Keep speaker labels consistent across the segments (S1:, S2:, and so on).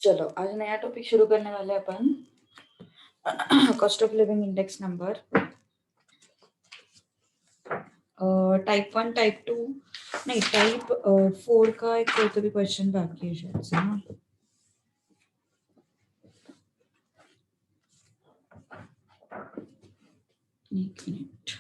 S1: चलो आज नया टॉपिक शुरू करने वाले हैं अपन cost of living index number type 1 type 2 नहीं टाइप 4 का एक कोई तो भी क्वेश्चन बाकी है शायद से ना। एक मिनट।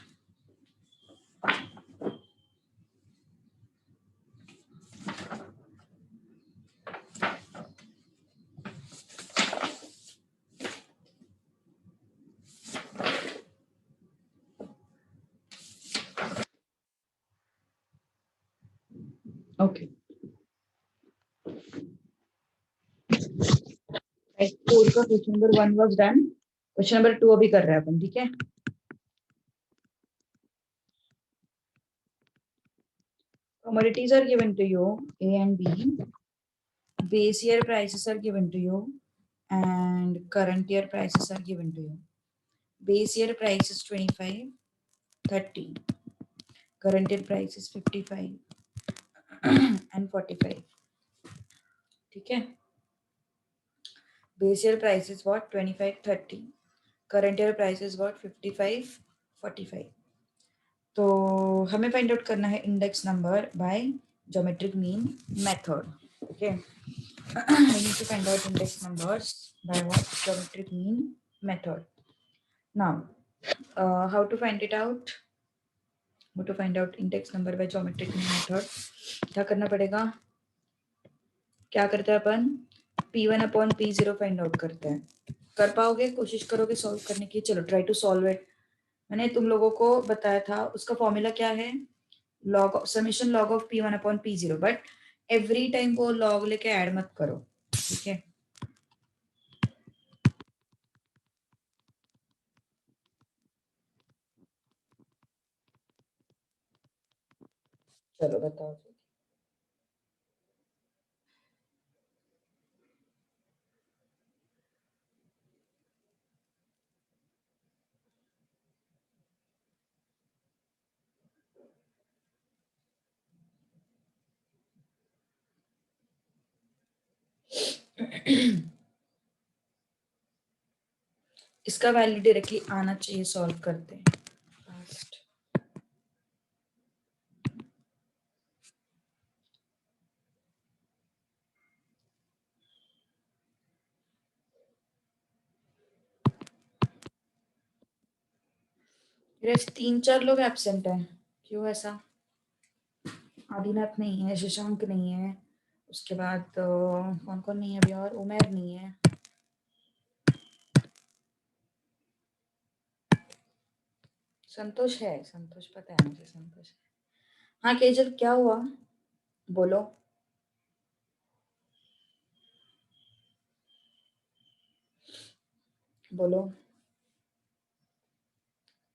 S1: ओके टाइप 4 का question number 1 was done. Question number 2 अभी कर रहे हैं अपन, ठीक है। Commodities are given to you A and B. Base year prices are given to you and current year prices are given to you. Base year price is 25, 30. Current year price is 55 and 45. ठीक है। Base year price is what 25, 30. Current year price is what 55, 45. तो हमें find out करना है index number by geometric mean method. Okay, we need to find out index numbers by what geometric mean method. Now, how to find it out? How to find out index number by geometric mean method? क्या करना पड़ेगा? क्या करते हैं अपन? P1 अपॉन P0 find out करते हैं। कर पाओगे? कोशिश करोगे सॉल्व करने की? चलो ट्राई टू सॉल्व इट। मैंने तुम लोगों को बताया था उसका फॉर्मूला क्या है, log summation log of P1 अपॉन P0, बट एवरी टाइम वो लॉग लेके ऐड मत करो, ठीक है। चलो बताओ। इसका वैल्यू डायरेक्टली आना चाहिए, सॉल्व करते हैं फास्ट। रेस्ट 3-4 लोग एब्सेंट हैं, क्यों ऐसा? आदिनाथ नहीं है, शशांक नहीं है, उसके बाद कौन कौन नहीं है अभी, और उमेर नहीं है। संतोष है, संतोष पता है मुझे, संतोष है। हाँ केजल क्या हुआ, बोलो। बोलो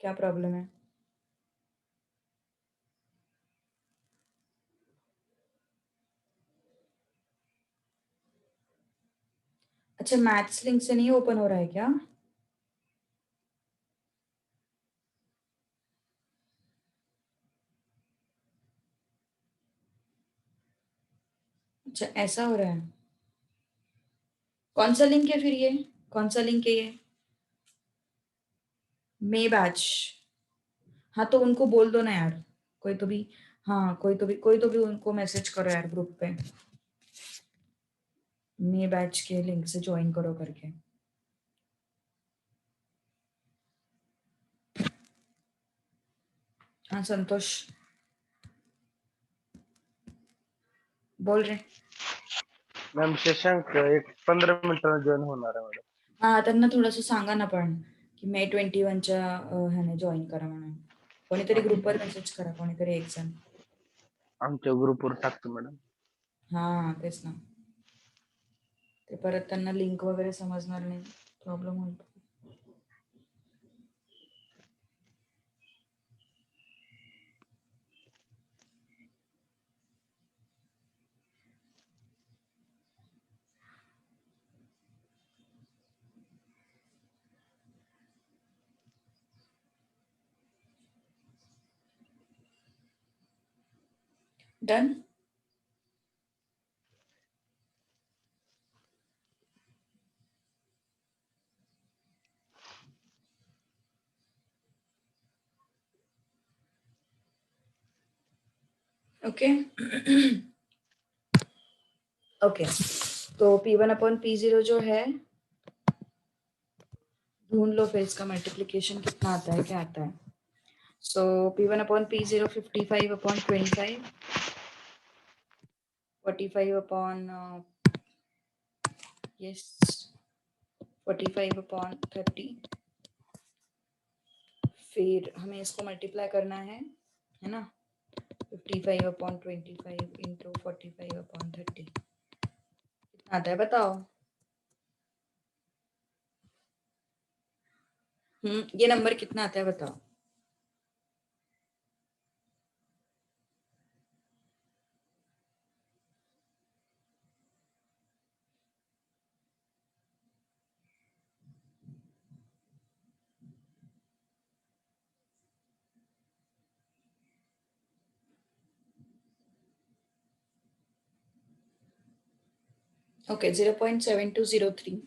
S1: क्या प्रॉब्लम है? अच्छा मैथ्स लिंक से नहीं ओपन हो रहा है क्या? अच्छा ऐसा हो रहा है। कौन सा लिंक है फिर ये? कौन सा लिंक है ये? मे बैच। हाँ तो उनको बोल दो ना यार, कोई तो भी। हाँ कोई तो भी उनको मैसेज करो यार ग्रुप पे, मे बैच के लिंक से ज्वाइन करो करके। हाँ संतोष बोल रहे।
S2: मॅम शशांक एक 15 मिनिटांना जॉईन होणार आहे मॅडम.
S1: हा त्यांना थोडंसं सांगा ना पण की मे 21च्या ह्याने जॉईन करा म्हणून। कोणीतरी ग्रुपवर मेसेज करा, कोणीतरी एक जण।
S2: आमच्या ग्रुपवर टाकतो मॅडम.
S1: हा तेच ना, ते परत त्यांना लिंक वगैरे समजणार नाही, प्रॉब्लेम होईल। डन। ओके ओके, तो P1/P0 जो है, ढूंढ लो फिर इसका मल्टीप्लीकेशन कितना आता है, क्या आता है। सो P1/P0 55/25, 45/30, फिर हमें इसको मल्टीप्लाई करना है ना, 55/25 इंटू 45/30 कितना आता है बताओ। ये नंबर कितना आता है बताओ। ओके 0.7203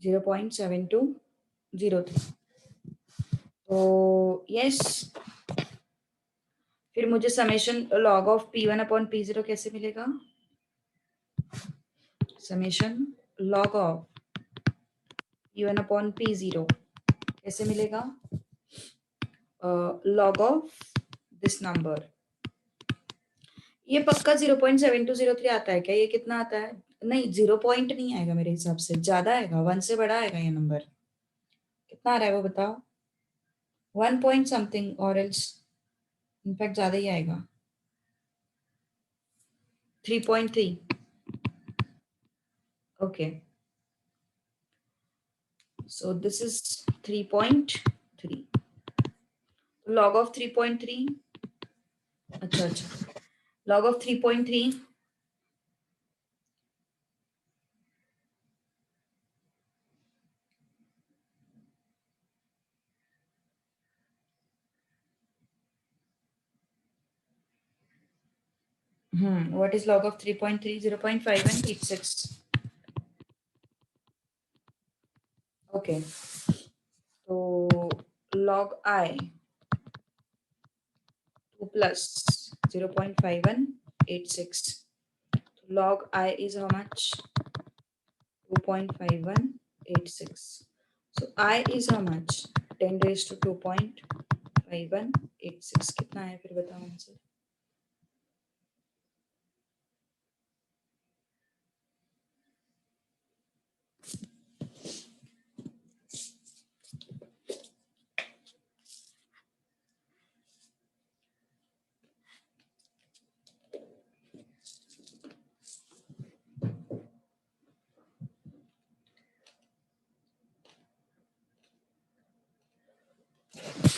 S1: 0.7203। तो यस, फिर मुझे समेशन लॉग ऑफ P1/P0 कैसे मिलेगा, समेशन लॉग ऑफ P1/P0 कैसे मिलेगा, लॉग ऑफ दिस नंबर। ये पक्का 0.7203 आता है क्या, ये कितना आता है, नहीं 0 पॉइंट नहीं आएगा मेरे हिसाब से, ज्यादा आएगा, 1 से बड़ा आएगा ये नंबर। कितना आ रहा है वो बताओ, 1 पॉइंट समथिंग और एल्स इनफैक्ट ज्यादा ही आएगा, 3.3। Okay so this is 3.3, log of 3.3, अच्छा अच्छा, log of 3.3 what is log of 3.3, 0.5186। Okay तो log I 2 plus 0.5186, log I is how much, 2.5186, so I is how much, 10 raised to 2.5186, कितना है फिर बताओ answer.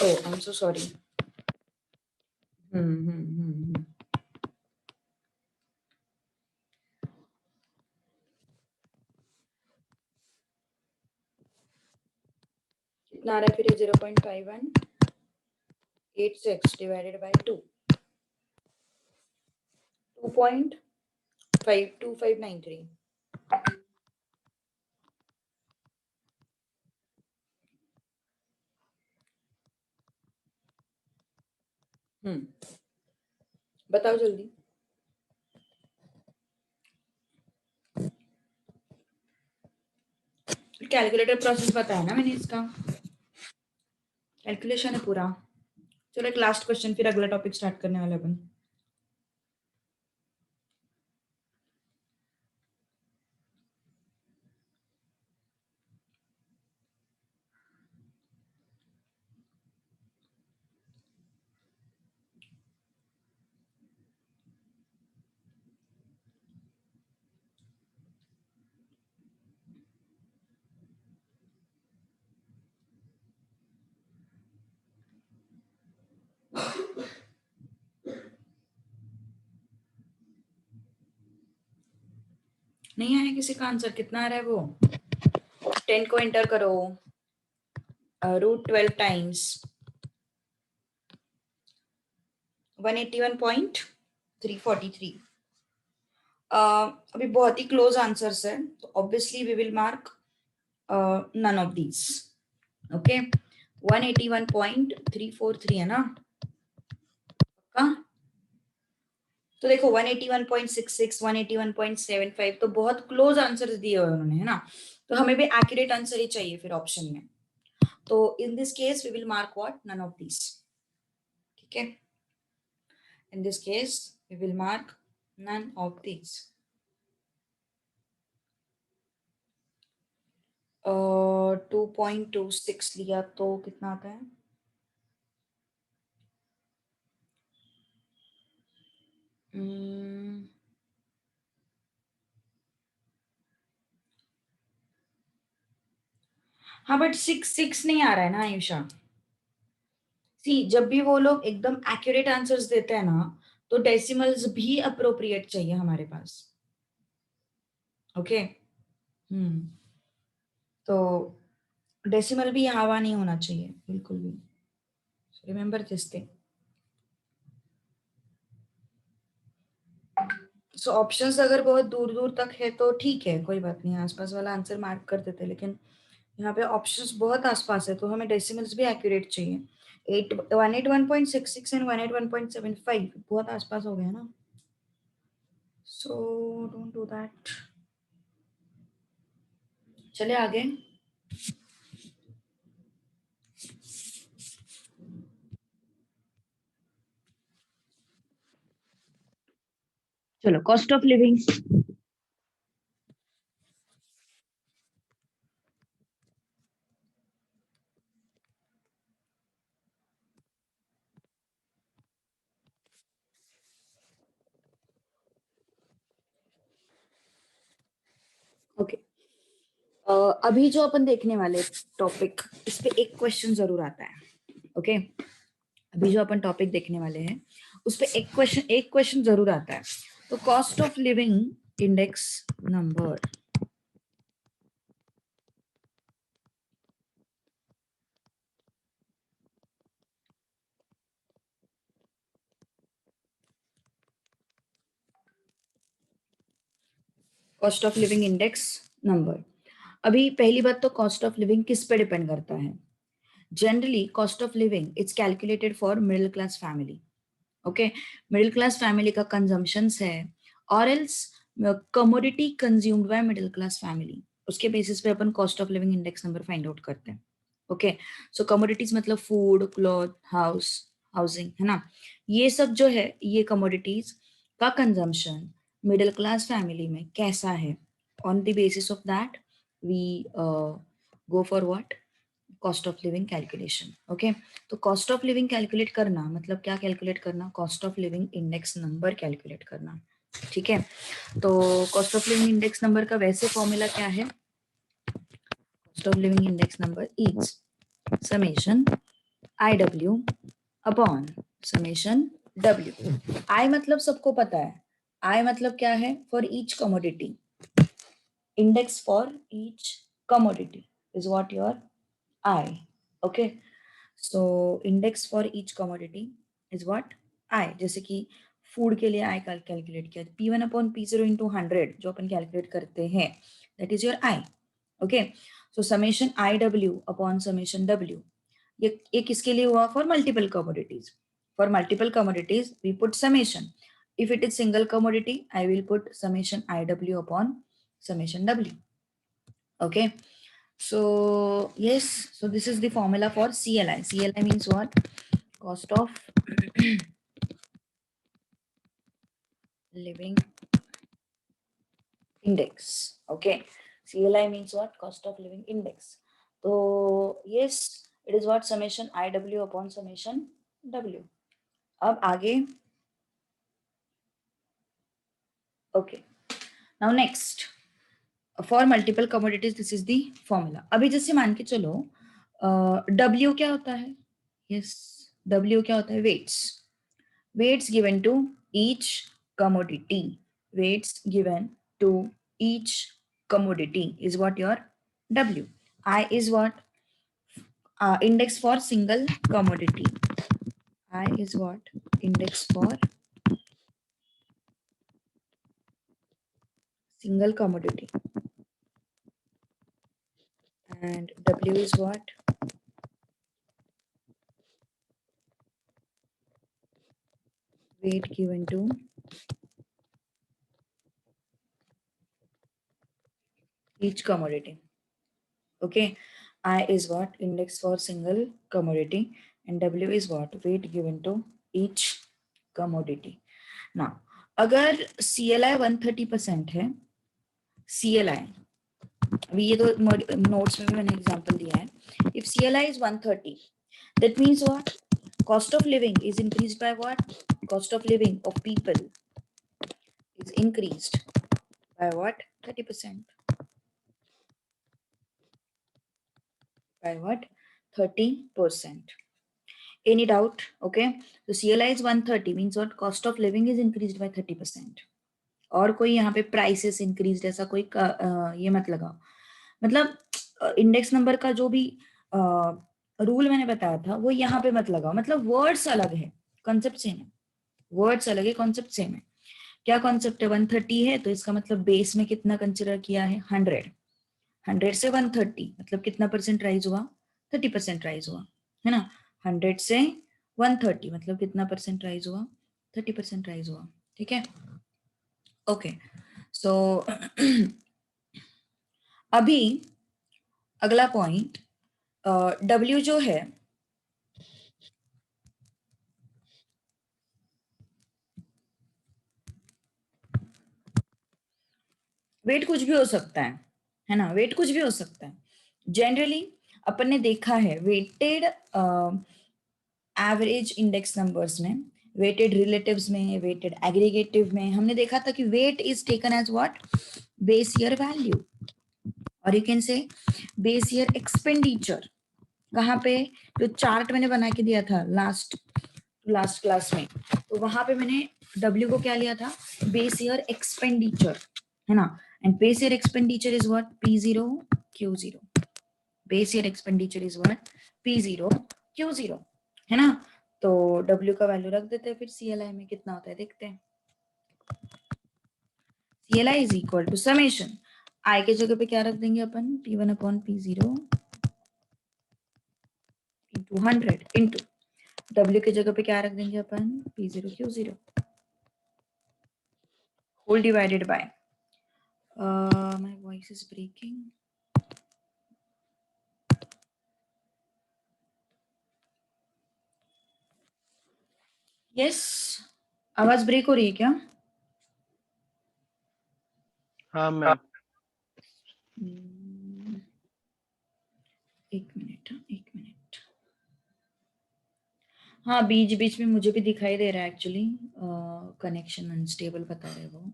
S1: Oh, I'm so sorry। कितना आ रहा है फिर ये 0.5186 डिवाइडेड बाय 2, 2.52593। बताओ जल्दी। कैलकुलेटर प्रोसेस बताया ना मैंने, इसका कैलकुलेशन है पूरा। चलो एक लास्ट क्वेश्चन, फिर अगला टॉपिक स्टार्ट करने वाले अपन। नहीं आया किसी का आंसर, कितना आ रहा है वो, 10 को एंटर करो, √12 टाइम्स 181.343। अभी बहुत ही क्लोज आंसर्स है, तो obviously we will mark none of these. Okay 181.343 है ना का? तो देखो 181.66, 181.75 तो बहुत क्लोज आंसर्स दिए हुए उन्होंने, है ना? तो हमें भी एक्यूरेट आंसर ही चाहिए फिर ऑप्शन में। तो in this case we will mark what, none of these. ठीक है, in this case we will mark none of these. 2.26 लिया तो कितना आता है? हाँ बट 6 नहीं आ रहा है ना आयुषा। सी, जब भी वो लोग एकदम एक्यूरेट आंसर्स देते हैं ना, तो डेसिमल्स भी अप्रोप्रिएट चाहिए हमारे पास। ओके तो डेसिमल भी हवा नहीं होना चाहिए बिल्कुल भी। Remember this thing. So options अगर बहुत दूर दूर तक है तो ठीक है, कोई बात नहीं, आसपास वाला आंसर मार्क कर देते हैं, लेकिन यहाँ पे ऑप्शंस बहुत आसपास है तो हमें डेसिमल्स भी एक्यूरेट चाहिए। 181.66 एंड 181.75 बहुत आसपास हो गया ना, सो डोंट डू दैट। चले आगे। चलो, कॉस्ट ऑफ लिविंग। ओके, अभी जो अपन देखने वाले टॉपिक, इस पे एक क्वेश्चन जरूर आता है। ओके, अभी जो अपन टॉपिक देखने वाले हैं उस पे एक क्वेश्चन जरूर आता है। तो cost of living index number, cost of living index number. अभी पहली बात तो कॉस्ट ऑफ लिविंग किस पे डिपेंड करता है? Generally cost of living it's calculated for middle class family. Okay, middle class family का कंजम्पशंस है, और else commodity consumed by middle class family, उसके बेसिस पे अपन cost of living index number find out करते हैं। ओके, सो कमोडिटीज मतलब food, cloth, house, housing, है ना? ये सब जो है, ये कमोडिटीज का कंजम्पशन मिडिल क्लास फैमिली में कैसा है, on the basis of that we go for what, cost of living calculation. Okay, तो कॉस्ट ऑफ लिविंग कैलकुलेट करना मतलब क्या कैलकुलेट करना? Cost of living index number calculate करना। ठीक है, तो cost of living index number का वैसे फॉर्मूला क्या है? Cost of living index number is summation IW upon summation W। I मतलब सबको पता है, I मतलब क्या है? For each commodity, index for each commodity is what your I. Okay, so index for each commodity is what I। जैसे कि food के लिए I कैलकुलेट किया, P1 अपॉन P0 इंटू 100 जो अपन कैलकुलेट करते हैं, that is your I। Okay, so summation IW upon summation W, ये किसके लिए हुआ? For multiple commodities. For multiple commodities we put summation, if it is single commodity I will put summation IW upon summation W। Okay, so yes, so this is the formula for CLI. CLI means what? Cost of living index. Okay, CLI means what? Cost of living index. So yes, it is what? Summation IW upon summation W। अब आगे, okay, now next, for multiple commodities this is the formula. अभी जैसे मान के चलो, W क्या होता है? यस, डब्ल्यू क्या होता है? Weights. Weights given to each commodity, weights given to each commodity is what your W। I is what? Index for single commodity। I is what? Index for single commodity, and W is what? weight given to each commodity. Okay, I is what? Index for single commodity, and W is what? Weight given to each commodity. Now, अगर CLI 130% है, CLI, अभी ये तो notes में भी मैंने example दिया है. If CLI is 130, that means what? Cost of living is increased by what? Cost of living of people is increased by what? 30%. By what? 30%. Any doubt? Okay. So CLI is 130 means what? Cost of living is increased by 30%. और कोई यहाँ पे prices increase ऐसा कोई ये मत लगाओ. मतलब इंडेक्स नंबर का जो भी रूल मैंने बताया था वो यहाँ पे मत लगाओ. मतलब वर्ड्स अलग है, कॉन्सेप्ट सेम है. वर्ड्स अलग है, कॉन्सेप्ट सेम है. क्या कॉन्सेप्ट है? 130 है तो इसका मतलब बेस में कितना कंसिडर किया है? 100. 100 से 130 मतलब कितना परसेंट राइज हुआ? 30% राइज हुआ, है ना. 100 से 130 मतलब कितना परसेंट राइज हुआ? 30% राइज हुआ. ठीक है. ओके. सो अभी अगला पॉइंट, W जो है वेट कुछ भी हो सकता है ना. वेट कुछ भी हो सकता है. जनरली अपन ने देखा है वेटेड एवरेज इंडेक्स नंबर्स में, वेटेड रिलेटिव्स में, वेटेड एग्रीगेटिव में हमने देखा था कि weight is taken as what? Base year value, और you can say base year expenditure. कहाँ पे? जो चार्ट मैंने बना के दिया था लास्ट क्लास में, तो वहां पे मैंने W को क्या लिया था? बेस ईयर एक्सपेंडिचर, है ना. And base year expenditure is what? P0 Q0. Base year expenditure is what? P0 Q0, है ना. तो W का वैल्यू रख देते हैं, फिर CLI में कितना होता है देखते हैं. CLI is equal to summation I के जगह पे क्या रख देंगे अपन? P1 अपॉन P0 इंटू 100 इंटू W के जगह पे क्या रख देंगे अपन? P0 Q0 whole divided by my voice is breaking. Yes, आवाज ब्रेक हो रही है क्या?
S2: हाँ मैम.
S1: एक मिनट, एक मिनट. हाँ, बीच बीच में मुझे भी दिखाई दे रहा है एक्चुअली, कनेक्शन अनस्टेबल बता रहे वो.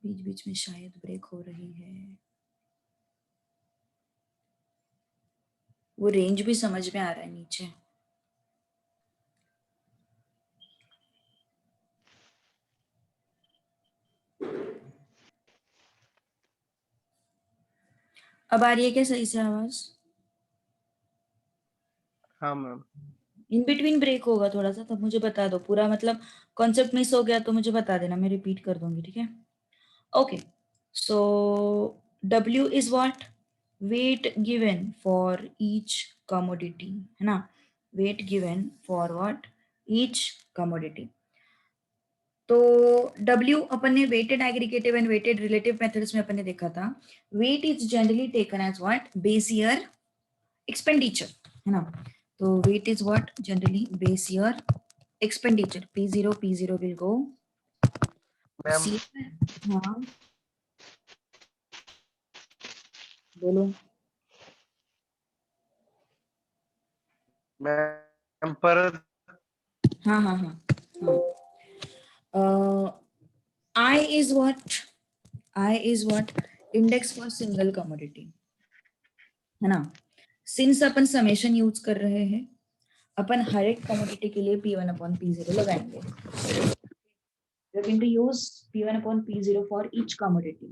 S1: बीच बीच में शायद ब्रेक हो रही है. वो रेंज भी समझ में आ रहा है नीचे. अब आ रही है क्या सही से आवाज?
S2: हाँ मैम.
S1: इन बिटवीन ब्रेक होगा थोड़ा सा, तब मुझे बता दो. पूरा मतलब कॉन्सेप्ट मिस हो गया तो मुझे बता देना, मैं रिपीट कर दूंगी. ठीक है. Okay. So W is what? Weight given for each commodity, है ना. Weight given for what? Each commodity. तो W अपन ने weighted aggregative and weighted relative methods में अपन ने देखा था. Weight is generally taken as what? Base year expenditure, है ना. तो weight is what? Generally base year expenditure. P0 will go.
S2: Ma'am
S1: हाँ बोलो.
S2: मैम पर
S1: हाँ हाँ हाँ हाँ. I is what? I is what? Index for single commodity, है ना. सिंस अपन समेशन यूज कर रहे हैं, अपन हर एक कमोडिटी के लिए P1 अपॉन P0 लगाएंगे. We are going to use P1 upon P0 for each commodity.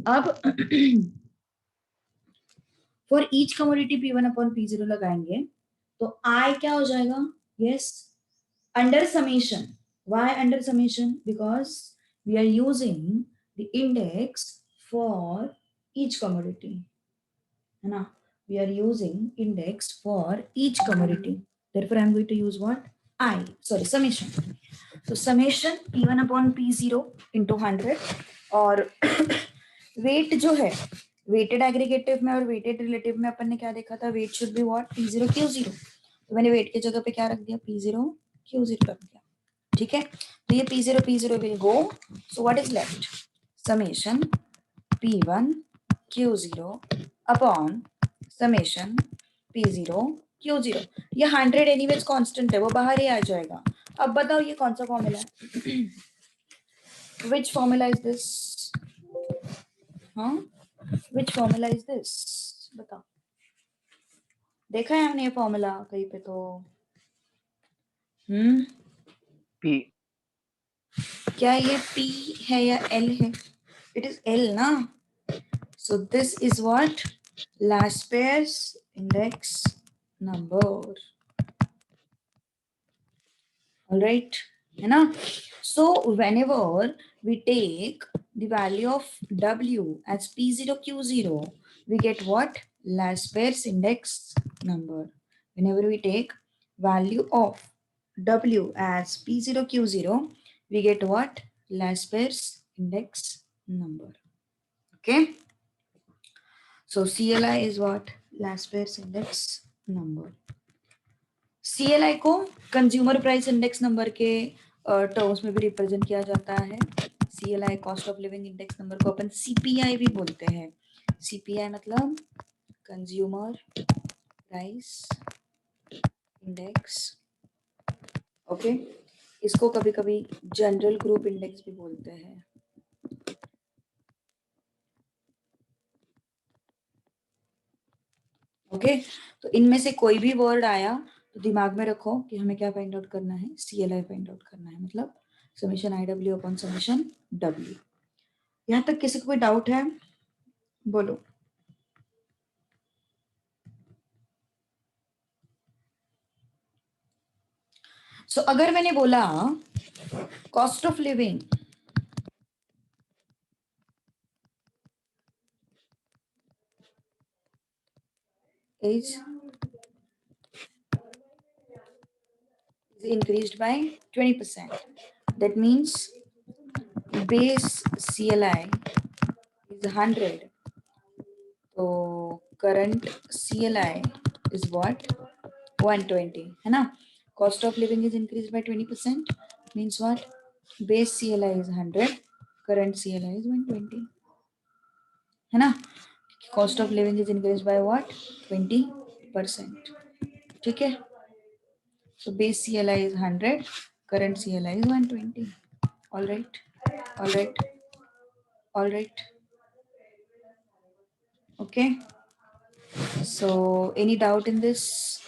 S1: अब for each commodity P1 upon P0 लगाएंगे तो I क्या हो जाएगा? Yes, under summation. Why under summation? Because we are using the index for each commodity, है ना. We are using index for each commodity. Therefore, I am going to use what? I. Sorry, summation. So summation P1 अपॉन P0 into 100 और wait जो है weighted aggregative में और weighted relative में अपन ने क्या देखा था, wait should be what P0 Q0, तो मैंने वेट की जगह पे क्या रख दिया P0 Q0 रख दिया, ठीक है। तो ये P0 will go, so what is left summation P1 Q0 upon summation P0 Q0, ये 100 एनीवेज कांस्टेंट है, वो बाहर ही आ जाएगा। अब बताओ ये कौन सा फॉर्मूला है, विच फॉर्मूला इज दिस, हाँ विच फॉर्मूला इज दिस, बताओ, देखा है हमने ये फॉर्मूला कहीं पे तो,
S2: P.
S1: क्या ये P है या L है, इट इज L ना, सो this is what Laspers index number, all right, है ना। So whenever we take the value of W as P0 Q0, we get what Laspers index number. Whenever we take value of W as P0 Q0, we get what Laspers index number. Okay, so CLI is what Laspers index number. CLI को consumer price index number के terms में भी represent किया जाता है। CLI cost of living index number को अपन CPI भी बोलते हैं। CPI मतलब कंज्यूमर प्राइस इंडेक्स, ओके। इसको कभी कभी जनरल ग्रुप इंडेक्स भी बोलते हैं। ओके, तो इनमें से कोई भी वर्ड आया तो दिमाग में रखो कि हमें क्या फाइंड आउट करना है, CLI फाइंड आउट करना है, मतलब summation IW upon summation W। यहाँ तक किसी को कोई डाउट है, बोलो। सो अगर मैंने बोला cost of living is increased by 20%, that means base CLI is 100, तो current CLI is what 120, है ना। cost of living is increased by 20% means what base CLI is 100, current CLI is 120, है ना। cost of living is increased by what 20%, ठीक है। so base CLI is 100, current CLI is 120, all right, all right, all right, okay. So any doubt in this,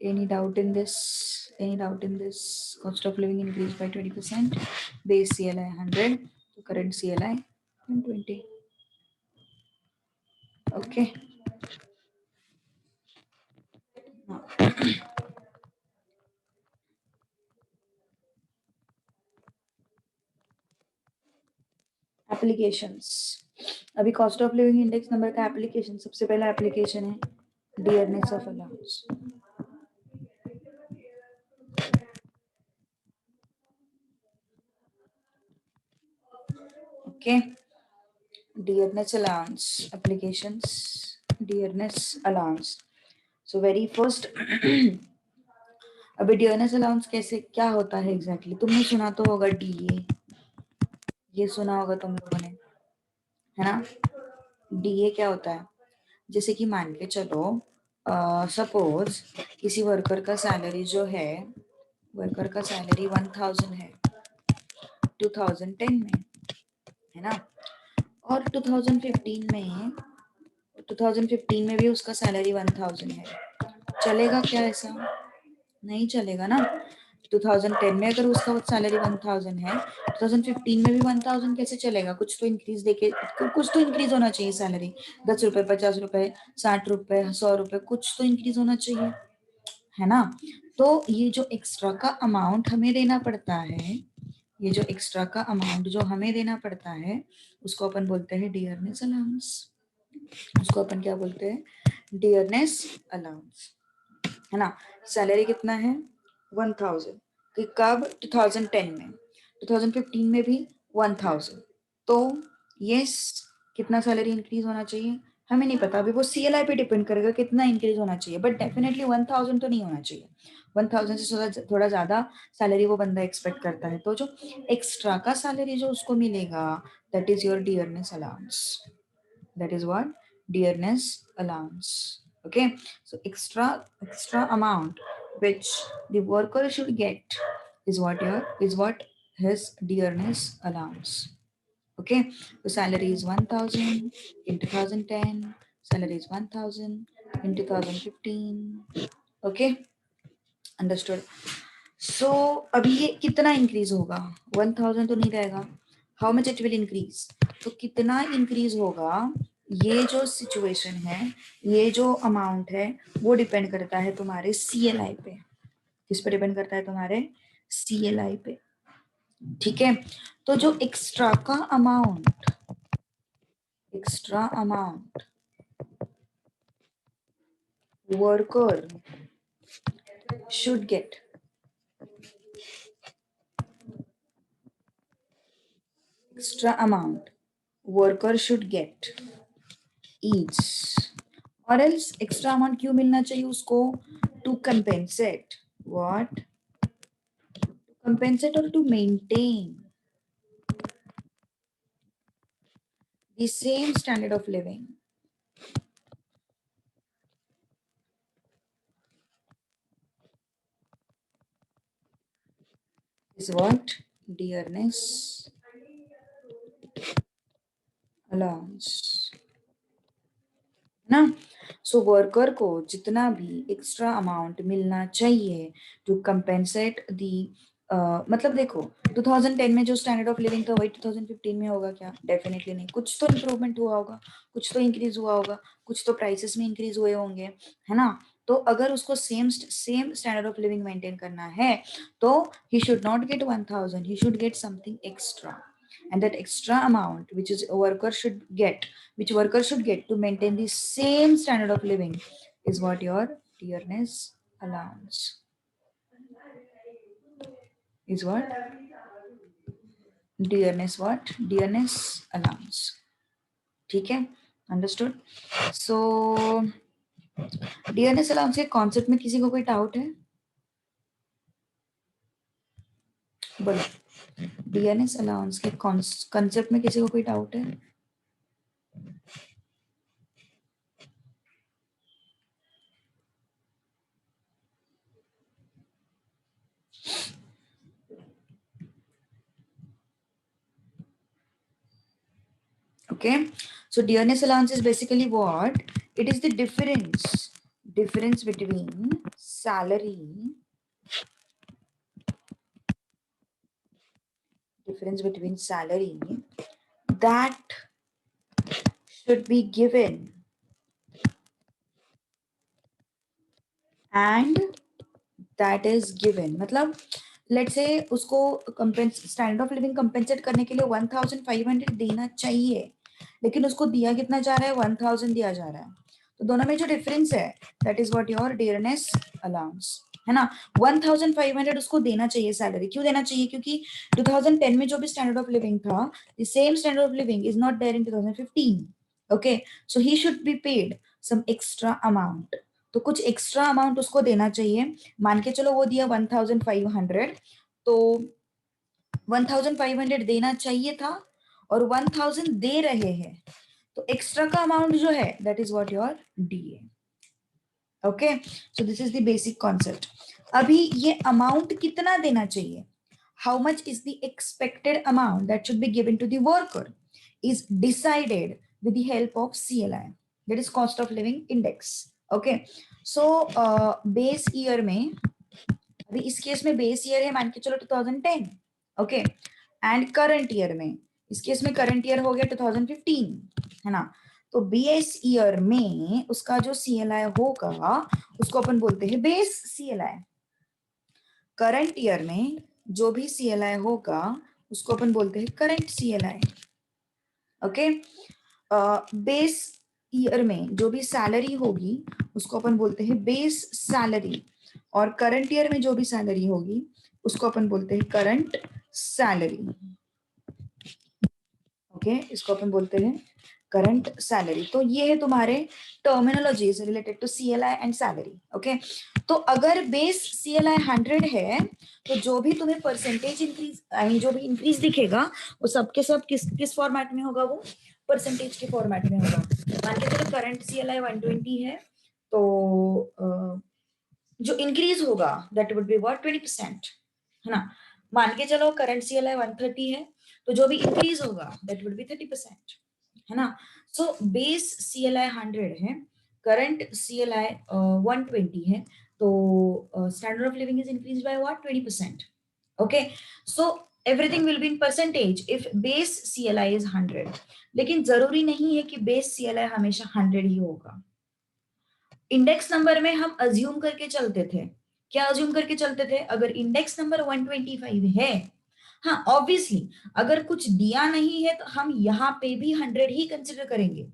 S1: any doubt in this, any doubt in this, cost of living increased by 20%, base CLI 100, current CLI 120, okay. Now, applications, अभी cost of living index number का application, सबसे पहला application है dearness of allowance. Okay, dearness allowance applications, dearness allowance. So very first अभी dearness allowance कैसे क्या होता है एग्जैक्टली तुमने सुना तो होगा, DA, ये सुना होगा तुम लोगों ने, है ना। DA क्या होता है, जैसे कि मान के चलो सपोज किसी वर्कर का सैलरी जो है, वर्कर का सैलरी 1000 है 2010 में, है ना, और 2015 में भी उसका सैलरी 1000 है, चलेगा क्या ऐसा, नहीं चलेगा ना। 2010 में अगर उसका सैलरी 1000 है, 2015 में भी 1000 कैसे चलेगा, कुछ तो इंक्रीज देके, कुछ तो इंक्रीज होना चाहिए सैलरी, 10 रुपए 50 रुपए 60 रुपए 100 रुपए, कुछ तो इंक्रीज होना चाहिए, है ना। तो ये जो एक्स्ट्रा का अमाउंट हमें देना पड़ता है, ये जो एक्स्ट्रा का अमाउंट जो हमें देना पड़ता है, उसको अपन बोलते हैं डियरनेस अलाउंस, उसको अपन क्या बोलते हैं, डियरनेस अलाउंस, है ना। सैलरी कितना है 1000, कि कब 2010 में, 2015 में भी 1000। तो यस, कितना सैलरी इंक्रीज होना चाहिए हमें नहीं पता, अभी वो CLI पे डिपेंड करेगा कितना इंक्रीज होना चाहिए, बट डेफिनेटली 1000 तो नहीं होना चाहिए। 1000 से थोड़ा ज्यादा सैलरी वो बंदा एक्सपेक्ट करता है, तो जो एक्स्ट्रा का सैलरी जो उसको मिलेगा, that is your dearness allowance. That is what? Dearness allowance. Okay, so extra amount which the worker should get is what his dearness allowance. Okay, so salary is 1000 in 2010, salary is 1000 in 2015. Okay, understood. So अभी ये कितना increase होगा? 1000 तो नहीं रहेगा, how much it will increase, तो कितना increase होगा, ये जो सिचुएशन है, ये जो अमाउंट है, वो डिपेंड करता है तुम्हारे CLI पे। किस पे डिपेंड करता है? तुम्हारे CLI पे। ठीक है, तो जो extra amount worker should get, extra amount worker should get is, और एल्स एक्स्ट्रा अमाउंट क्यों मिलना चाहिए उसको? To compensate what? Compensate or to maintain the same standard of living. Is what? Dearness allowance, ना? सो वर्कर को जितना भी extra amount मिलना चाहिए टू कंपेंसेट दी, मतलब देखो 2010 में जो स्टैंडर्ड ऑफ लिविंग था वही 2015 में होगा क्या? डेफिनेटली नहीं, कुछ तो इम्प्रूवमेंट हुआ होगा, कुछ तो इंक्रीज हुआ होगा, कुछ तो प्राइसेस में इंक्रीज हुए होंगे, है ना? तो अगर उसको same standard of living maintain करना है तो he should not gate 1000, he should get something extra, and that extra amount which is a worker should get, which worker should get to maintain the same standard of living is what? Your dearness allowance. Is what? Dearness what? Dearness allowance. ठीक है, understood. सो dearness allowance के concept में किसी को कोई doubt है? बोलो, dearness allowance के कॉन्सेप्ट में किसी को कोई डाउट है? Okay, so dearness allowance is basically what? It is the difference between salary, that should be given and that is given, मतलब लेट्स से उसको स्टैंडर्ड ऑफ लिविंग कंपेंसेट करने के लिए 1500 देना चाहिए, लेकिन उसको दिया कितना जा रहा है? 1000 दिया जा रहा है। तो दोनों में जो डिफरेंस है that is what? Your dearness allowance, है ना? 1500 उसको देना चाहिए सैलरी। क्यों देना चाहिए? क्योंकि 2010 में जो भी स्टैंडर्ड ऑफ लिविंग था, the same standard of living is not there in 2015। Okay, so he should be paid some extra amount, तो कुछ एक्स्ट्रा अमाउंट उसको देना चाहिए। मान के चलो वो दिया 1500, तो 1500 देना चाहिए था और 1000 दे रहे हैं, तो एक्स्ट्रा का अमाउंट जो है that is what? Your DA। Okay, so this is the basic concept. अभी ये अमाउंट कितना देना चाहिए, how much is the expected amount that should be given to the worker, is decided with the help of CLI, that is cost of living index. Okay, so base year में, अभी इस case में base year है मान के चलो 2010, okay, and current year में, इस केस में करंट ईयर हो गया 2015, है ना? तो बेस ईयर में उसका जो CLI होगा उसको अपन बोलते हैं बेस CLI। करंट ईयर में जो भी CLI होगा उसको अपन बोलते हैं current CLI। Okay, base year में जो भी सैलरी होगी उसको अपन बोलते हैं बेस सैलरी, और करंट ईयर में जो भी सैलरी होगी उसको अपन बोलते हैं करंट सैलरी। ओके, इसको अपन बोलते हैं करंट सैलरी। तो ये है तुम्हारे terminologies related to CLI and salary. Okay, तो अगर बेस सीएलआई 100 है तो जो भी तुम्हें परसेंटेज इंक्रीज आई मीन जो भी इंक्रीज दिखेगा वो सब के सब किस फॉर्मेट में होगा, वो परसेंटेज के फॉर्मेट में होगा। मान के चलो करंट सीएलआई 120 है तो जो इंक्रीज होगा दैट वुड बी व्हाट 20%, है ना। मान के चलो करंट सीएलआई 130 है तो जो भी इंक्रीज होगा दैट वुड बी 30%, है ना। सो बेस सीएलआई 100 है, करंट सीएलआई 120 है, तो standard of living is increase by what 20%। Okay, so everything will be in percentage if base CLI is 100। लेकिन जरूरी नहीं है कि बेस सीएलआई हमेशा 100 ही होगा। इंडेक्स नंबर में हम अज्यूम करके चलते थे, क्या अज्यूम करके चलते थे, अगर इंडेक्स नंबर 125 है, हाँ ऑब्वियसली अगर कुछ दिया नहीं है तो हम यहाँ पे भी 100 ही कंसिडर करेंगे,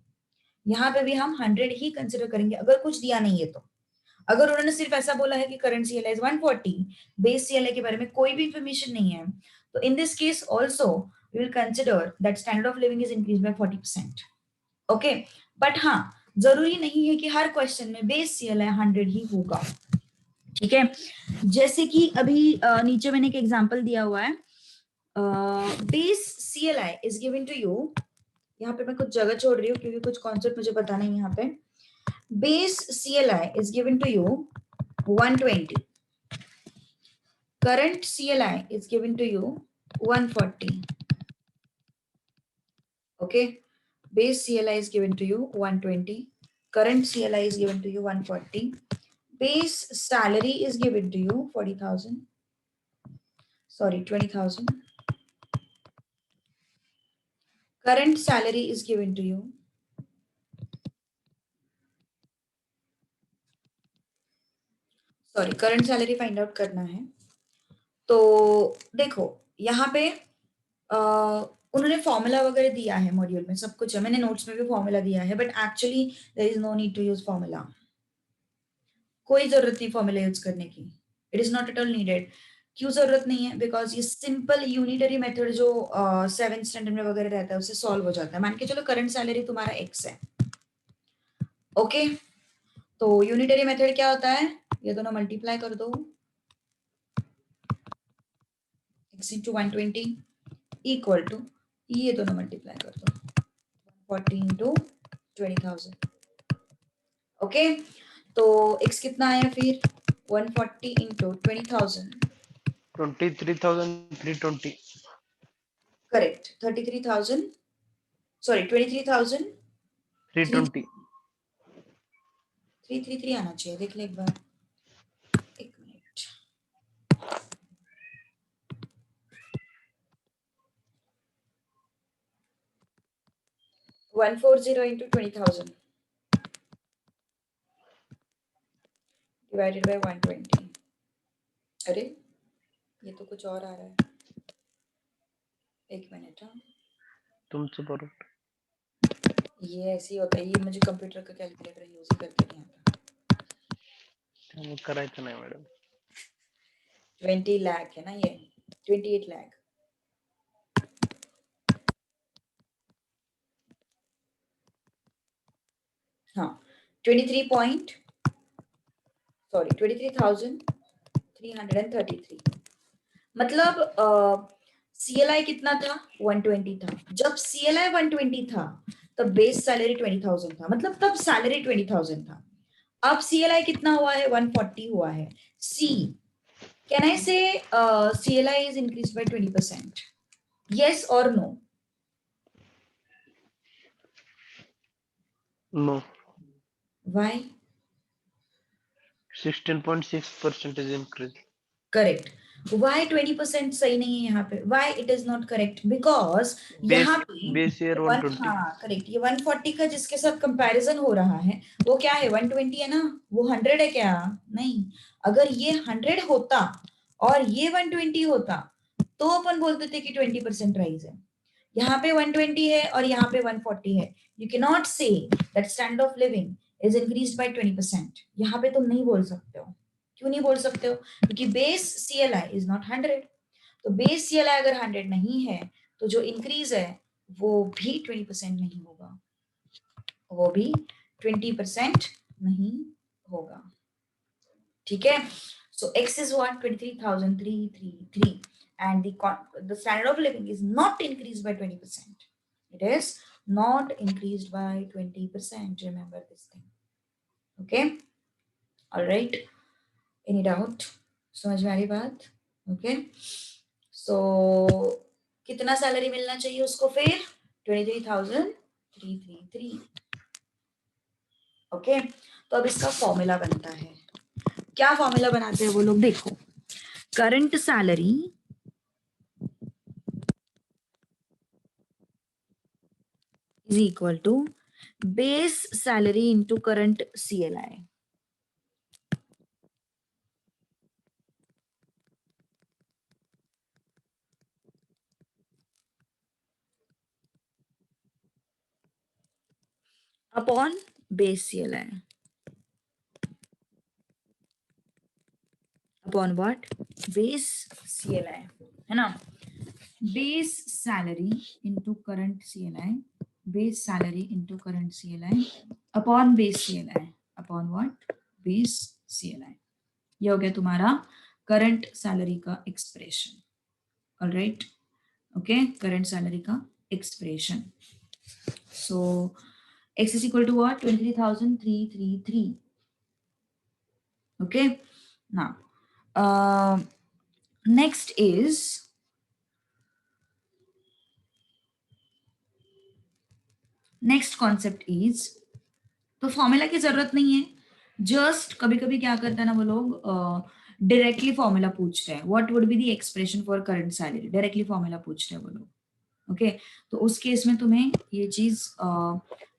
S1: यहाँ पे भी हम 100 ही कंसिडर करेंगे अगर कुछ दिया नहीं है तो। अगर उन्होंने सिर्फ ऐसा बोला है कि current CLI is 140, base CLI के बारे में कोई भी इंफॉर्मेशन नहीं है, तो in this case also we will consider that standard of living is increase by 40%। Okay, but हाँ जरूरी नहीं है कि हर क्वेश्चन में बेस सीएलआई 100 ही होगा। ठीक है, जैसे कि अभी नीचे मैंने एक एग्जांपल दिया हुआ है, base CLI is given to you, यहाँ पे मैं कुछ जगह छोड़ रही हूँ क्योंकि कुछ कॉन्सेप्ट मुझे पता नहीं यहाँ पे। Base CLI is given to you 120, current CLI is given to you 140। Okay, base CLI is given to you 120, current CLI is given to you 140, base salary is given to you 40,000, sorry 20,000, current salary is given to you, sorry current salary find out करना है। तो देखो यहाँ पे उन्होंने formula वगैरह दिया है मॉड्यूल में, सब कुछ है, मैंने नोट्स में भी फॉर्मूला दिया है, but actually there is no need to use formula, कोई जरूरत नहीं फॉर्मूला यूज करने की, it is not at all needed. क्यों जरूरत नहीं है, बिकॉज ये सिंपल यूनिटरी मेथड जो 7th स्टैंडर्ड में वगैरह रहता है उससे सॉल्व हो जाता है। मान के चलो करंट सैलरी तुम्हारा x है, ओके, तो यूनिटरी मेथड क्या होता है, ये दोनों मल्टीप्लाई कर दो, x इंटू 120 इक्वल टू ये दोनों मल्टीप्लाई कर दो 40 इंटू 20,000। ओके, तो x कितना आया फिर 140 इंटू 20,000,
S2: 23,320।
S1: Correct 33,000, sorry 23,000
S2: 320।
S1: 333 आना चाहिए, देख ले एक बार, एक minute, one four zero into 20,000 divided by 120। अरे ये तो कुछ और आ रहा है, एक मिनट, हाँ
S2: तुमसे बरोबर
S1: ये ऐसे ही होता है, ये मुझे कंप्यूटर का कैलकुलेटर यूज ही करके नहीं आता।
S2: करायचं नाही मॅडम।
S1: 20 लाख है ना ये, 28 लाख, हाँ 23,333, मतलब सीएलआई कितना था 120 था, जब सीएलआई 120 था तब बेस सैलरी 20,000 था, मतलब तब सैलरी 20,000 था। अब सीएलआई कितना हुआ है 140 हुआ है। सी can I say CLI is increase by 20%, yes or no?
S2: No.
S1: Why?
S2: 16.6% is increase.
S1: Correct, why 20% सही नहीं है यहाँ पे, why it is not correct, because यहाँ पे
S2: बेस ईयर 120।
S1: हाँ करेक्ट, ये 140 का जिसके साथ कंपैरिजन हो रहा है वो क्या है 120 है ना, वो 100 है क्या, नहीं। अगर ये 100 होता और ये 120 होता तो अपन बोलते थे कि 20% राइज है। यहाँ पे 120 है और यहाँ पे 140 है, you can not say that standard of living is increased by 20%, यहाँ पे तुम नहीं बोल सकते हो, क्यों नहीं बोल सकते हो? क्योंकि बेस CLI इज नॉट 100। तो बेस CLI अगर 100 नहीं है तो जो इंक्रीज है वो भी 20% नहीं होगा, वो भी 20% नहीं होगा। ठीक है, so X is what? 23,333 and the standard of living is not increased by 20%. It is not increased by 20%. Remember this thing. Okay, all right, any doubt? समझ में आ रही बात? Okay, so कितना सैलरी मिलना चाहिए उसको फिर? 23,333. ओके, तो अब इसका फॉर्मूला बनता है। क्या फॉर्मूला बनाते हैं वो लोग? देखो, current salary is equal to base salary into current CLI. Upon base CLI. Upon what? Base CLI. है ना? Base salary into current CLI. Base salary into current CLI. Upon base CLI. Upon what? Base CLI. ये हो गया तुम्हारा current salary का expression. Alright, okay, current salary का expression. So X is equal to what? 23,333. Okay, now next concept is, तो formula की जरूरत नहीं है, जस्ट कभी कभी क्या करते हैं ना वो लोग डायरेक्टली फॉर्मूला पूछते हैं। What would be the expression for current salary, directly formula पूछते हैं वो लोग। ओके, तो उस केस में तुम्हें ये चीज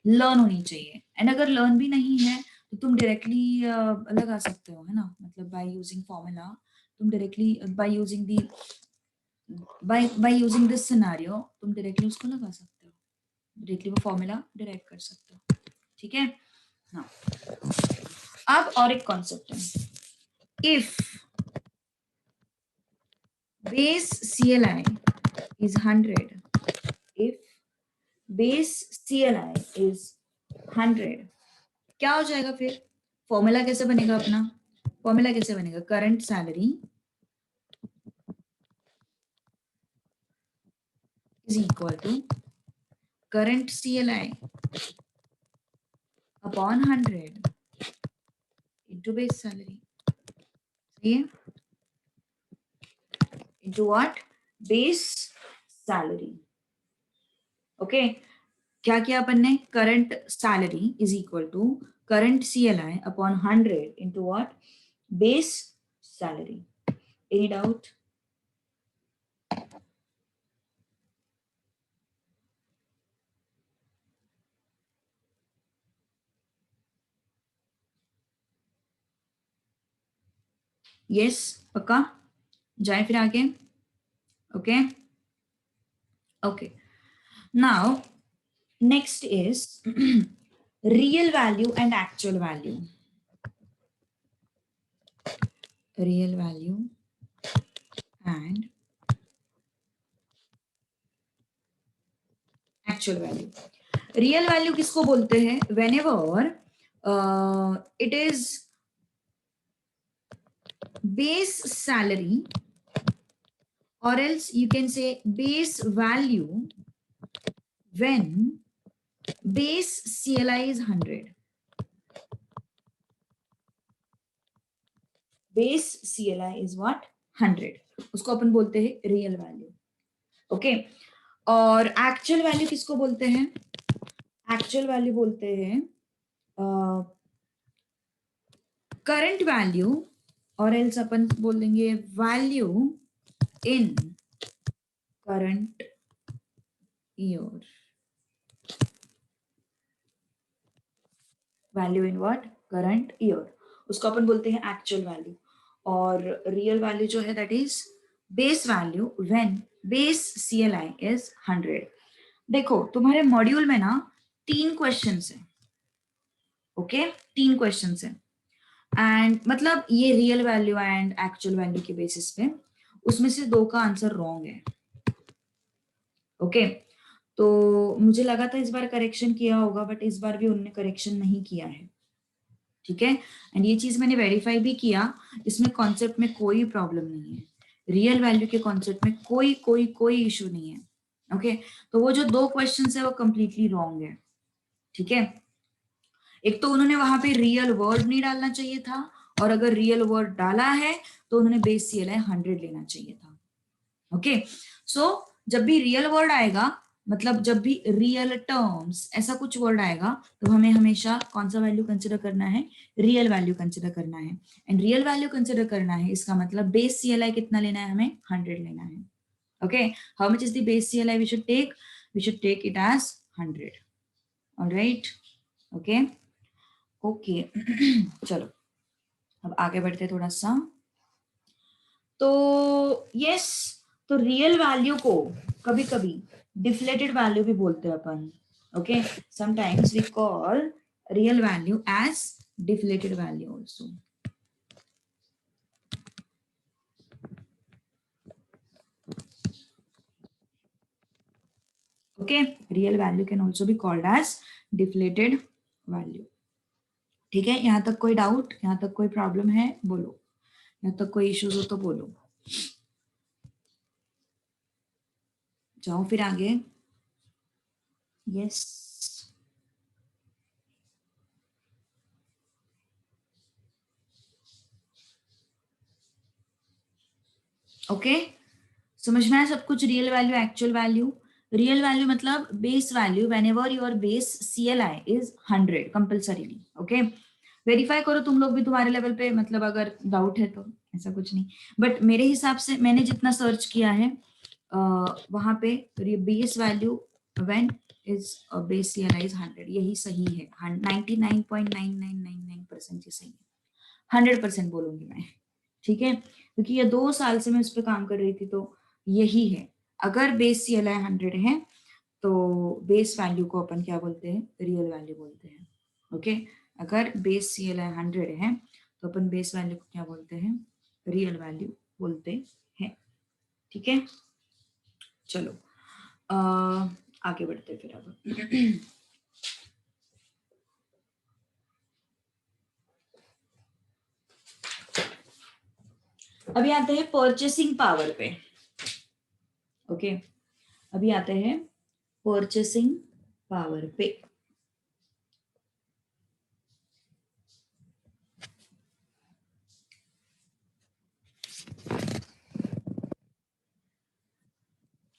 S1: लर्न होनी चाहिए। एंड अगर लर्न भी नहीं है तो तुम डायरेक्टली लगा सकते हो, है ना, मतलब बाय यूजिंग फॉर्मूला तुम directly by using this scenario तुम डायरेक्टली उसको लगा सकते हो, डायरेक्टली वो फॉर्मूला डायरेक्ट कर सकते हो। ठीक है ना? अब और एक कॉन्सेप्ट है, if base CLI is 100, if base CLI is 100, क्या हो जाएगा फिर? फॉर्मूला कैसे बनेगा अपना? फॉर्मूला कैसे बनेगा? Current salary is equal to current CLI upon 100 into base salary. सही है? Into what? Base salary. Okay, क्या किया अपन ने? Current salary is equal to current CLI upon 100 into what? Base salary. Any doubt? Yes, पक्का? जाए फिर आगे। Okay okay, now next is real value and actual value. Real value and actual value. Real value किसको बोलते हैं? Whenever it is base salary, or else you can say base value when base CLI is 100. Base CLI is what? 100. उसको अपन बोलते हैं real value. Okay, और actual value किसको बोलते हैं? एक्चुअल वैल्यू बोलते हैं करंट वैल्यू, और एल्स अपन बोल देंगे value in current year. Value in what? Current year. उसको अपन बोलते हैं एक्चुअल वैल्यू। और रियल वैल्यू जो है that is base value when base CLI is 100। देखो तुम्हारे मॉड्यूल में ना 3 क्वेश्चंस हैं। ओके, 3 क्वेश्चंस हैं। एंड मतलब ये real value and actual value के बेसिस पे उसमें से 2 का आंसर रॉन्ग है। ओके, तो मुझे लगा था इस बार करेक्शन किया होगा, बट इस बार भी उन्होंने करेक्शन नहीं किया है। ठीक है, एंड ये चीज मैंने वेरीफाई भी किया, इसमें कॉन्सेप्ट में कोई प्रॉब्लम नहीं है, रियल वैल्यू के कॉन्सेप्ट में कोई कोई कोई इशू नहीं है। ओके, तो वो जो 2 क्वेश्चन है वो कंप्लीटली रॉन्ग है। ठीक है, एक तो उन्होंने वहां पे रियल वर्ड नहीं डालना चाहिए था, और अगर रियल वर्ड डाला है तो उन्होंने बेस CLI 100 लेना चाहिए था। ओके, सो जब भी रियल वर्ड आएगा, मतलब जब भी रियल टर्म्स ऐसा कुछ वर्ड आएगा, तो हमें हमेशा कौन सा वैल्यू कंसिडर करना है, रियल वैल्यू कंसिडर करना है। एंड रियल वैल्यू कंसिडर करना है, इसका मतलब बेस CLI कितना लेना है, हमें 100 लेना है। Okay, how much is the base CLI we should take, we should take it as 100। Alright, okay okay चलो अब आगे बढ़ते थोड़ा सा। तो यस, तो रियल वैल्यू को कभी कभी डिफ्लेटेड वैल्यू भी बोलते हैं अपन। Okay, sometimes we call real value as deflated value also. Okay, real value can also be called as deflated value. ठीक है, यहां तक कोई डाउट, यहां तक कोई प्रॉब्लम है बोलो, यहां तक कोई इश्यूज हो तो बोलो। जाओ फिर आगे। यस, ओके, समझ में आया सब कुछ। Real value, actual value. Real value मतलब base value whenever your base CLI is 100 compulsorily. Okay, verify करो तुम लोग भी तुम्हारे लेवल पे, मतलब अगर डाउट है तो, ऐसा कुछ नहीं। बट मेरे हिसाब से मैंने जितना सर्च किया है वहां पे base value when is base CLI is 100, यही सही है। 99.9999% ये सही है, 100% बोलूंगी मैं। ठीक है, क्योंकि ये 2 साल से मैं उस पर काम कर रही थी, तो यही है। अगर बेस CLI 100 है तो बेस वैल्यू को अपन क्या बोलते हैं, रियल वैल्यू बोलते हैं। ओके, अगर बेस CLI 100 है तो अपन बेस वैल्यू को क्या बोलते हैं, रियल वैल्यू बोलते हैं। ठीक है, चलो आगे बढ़ते फिर अब। अभी आते हैं परचेसिंग पावर पे। ओके, अभी आते हैं परचेसिंग पावर पे।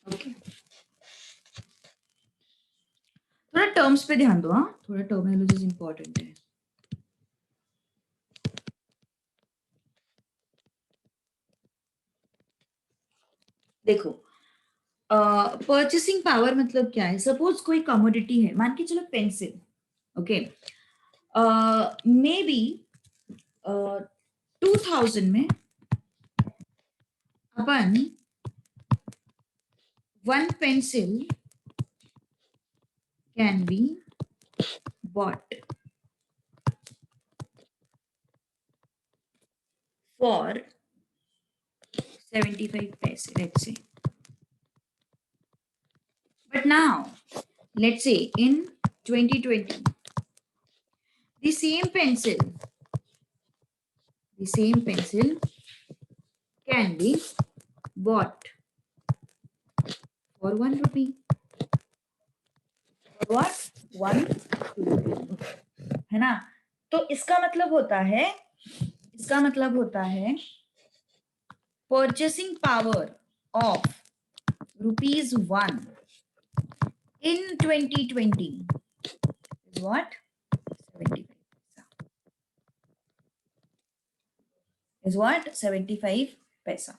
S1: ओके, थोड़ा टर्म्स पे ध्यान दो, हाँ थोड़ा टर्मिनोलॉजीज इंपॉर्टेंट है। देखो, परचेसिंग पावर मतलब क्या है, सपोज कोई कमोडिटी है, मान के चलो पेंसिल। ओके, मे बी 2000 में अपन 1 pencil can be bought for 75 paise, let's say. But now, let's say in 2020, the same pencil can be bought for 1 rupee. For what? 1 rupee. है ना? तो इसका मतलब होता है purchasing power of ₹1 in 2020 is what? 75 paisa. Is what? 75 पैसा।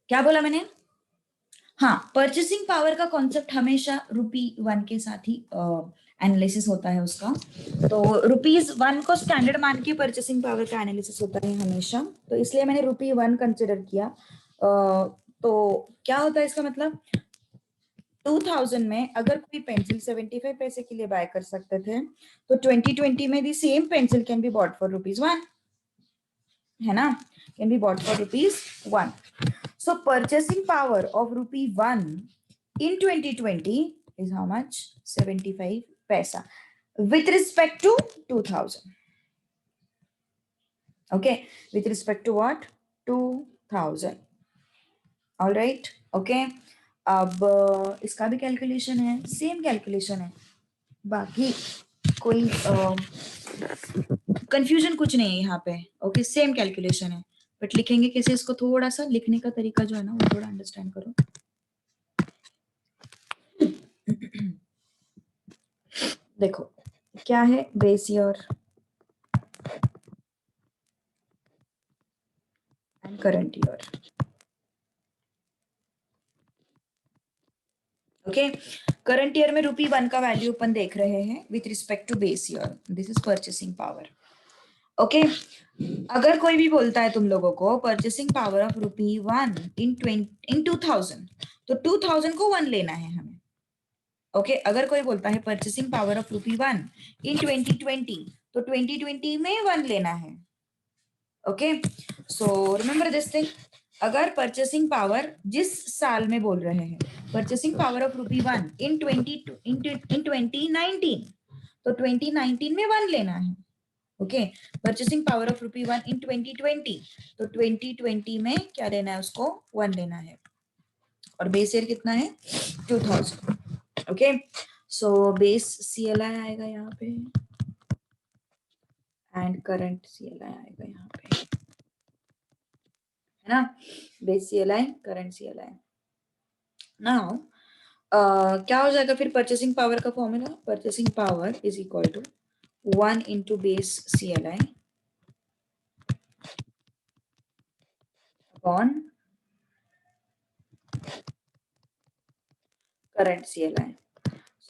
S1: क्या बोला मैंने? हाँ, परचेसिंग पावर का कॉन्सेप्ट हमेशा ₹1 के साथ ही एनालिसिस होता है उसका। तो ₹1 को स्टैंडर्ड मान के परचेसिंग पावर का एनालिसिस होता है हमेशा, तो इसलिए मैंने ₹1 कंसिडर किया। तो क्या होता है इसका मतलब, 2000 में अगर कोई पेंसिल 75 पैसे के लिए बाय कर सकते थे, तो 2020 में the same pencil can be bought for ₹1। है ना, can be bought for ₹1. So purchasing power of ₹1 in 2020 is how much? 75 paisa with respect to 2000. Okay, with respect to what? 2000. All right. Okay. अब इसका भी calculation है, same calculation है, बाकी कोई confusion कुछ नहीं है यहाँ पे. ओके, सेम कैलकुलेशन है, बट लिखेंगे कैसे इसको, थोड़ा सा लिखने का तरीका जो है ना वो थोड़ा अंडरस्टैंड करो. देखो क्या है, base year and current year. Okay, current year में ₹1 का वैल्यू अपन देख रहे हैं with respect to base year. This is purchasing power. Okay, अगर कोई भी बोलता है तुम लोगों को परचेसिंग पावर ऑफ ₹1 इन 2000, तो 2000 को 1 लेना है हमें. ओके, अगर कोई बोलता है परचेसिंग पावर ऑफ ₹1 इन 2020, तो 2020 में 1 लेना है. Okay, so remember this thing. अगर परचेसिंग पावर जिस साल में बोल रहे हैं, परचेसिंग पावर ऑफ ₹1 इन 2019, तो 2019 में 1 लेना है. ओके, परचेसिंग पावर ऑफ ₹1 इन 2020, तो 2020 में क्या लेना है, उसको 1 लेना है. और बेस ईयर कितना है? 2000. ओके, सो बेस CLI आएगा यहाँ पे एंड करंट CLI आएगा यहाँ पे, है ना. Base CLI, current CLI. Now क्या हो जाएगा फिर परचेसिंग पावर का formula? Purchasing power is equal to 1 into base CLI upon current CLI.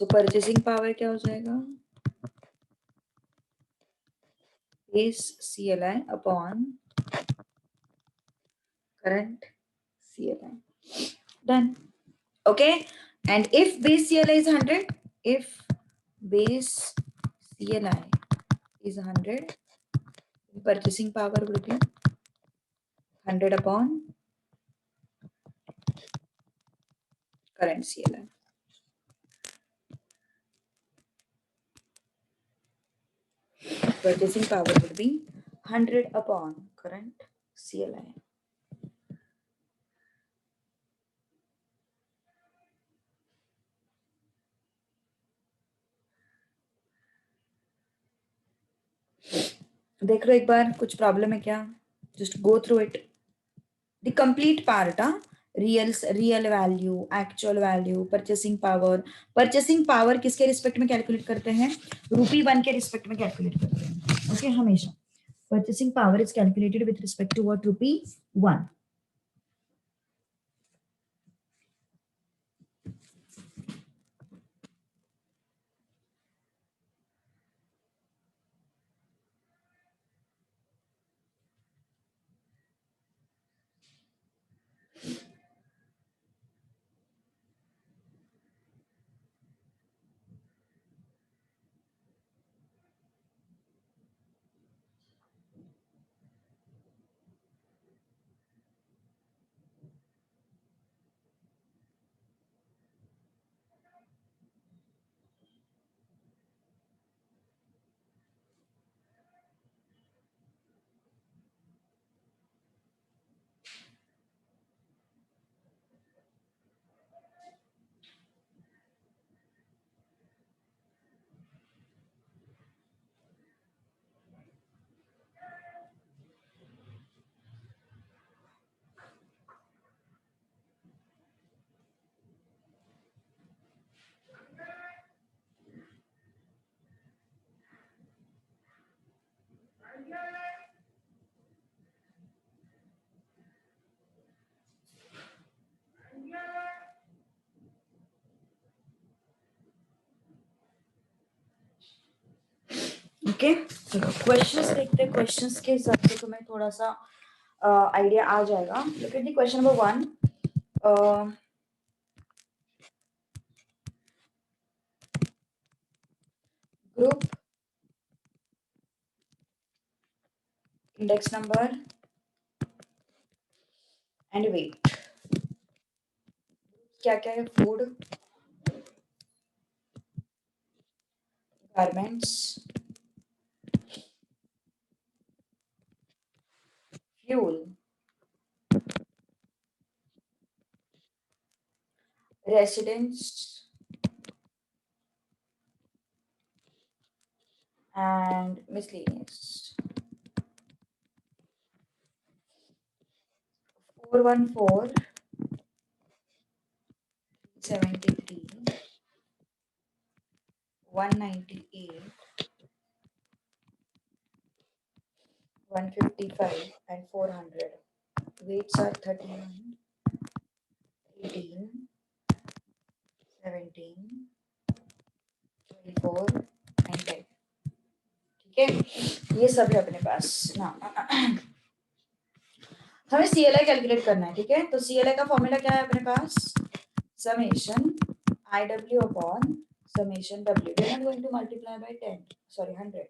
S1: So purchasing power क्या हो जाएगा? Base CLI upon current CLI. Done. Okay, and if base CLI is 100, if base CLI is 100, purchasing power will be 100 upon current CLI. Purchasing power will be 100 upon current CLI. देख लो एक बार, कुछ problem है क्या? Just go through it, the complete part. Real value, actual value, purchasing power. Purchasing power किसके respect में calculate करते हैं? ₹1 के रिस्पेक्ट में कैलकुलेट करते हैं. ओके, हमेशा purchasing power is calculated with respect to what? ₹1. Okay, चलो क्वेश्चंस देखते हैं. क्वेश्चंस के हिसाब से तुम्हें थोड़ा सा आइडिया आ जाएगा. Look at the question number 1. Group index number and weight. क्या क्या है? Food, garments, fuel, residence and miscellaneous. 414, 73, 198, 155 and 400. Weights are 31, 18, 17, 24 and 10. ठीक है, ये सब है अपने पास ना। हमें CLI कैलकुलेट करना है, ठीक है। तो CLI का फॉर्मूला क्या है अपने पास? Summation IW upon summation W. We are not going to multiply by 10, sorry 100.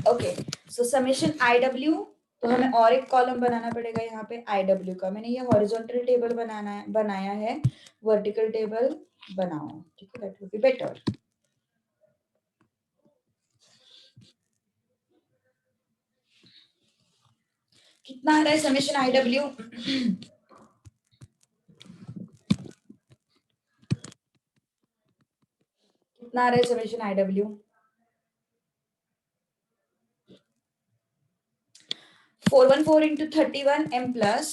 S1: Okay, so summation IW, तो हमें और एक कॉलम बनाना पड़ेगा यहाँ पे IW का। मैंने ये हॉरिजॉन्टल टेबल बनाया है, वर्टिकल टेबल बनाओ, ठीक है, दैट वुड बी बेटर। कितना आ रहा है समेशन IW? कितना आ रहा है summation IW? 414 into 31 m plus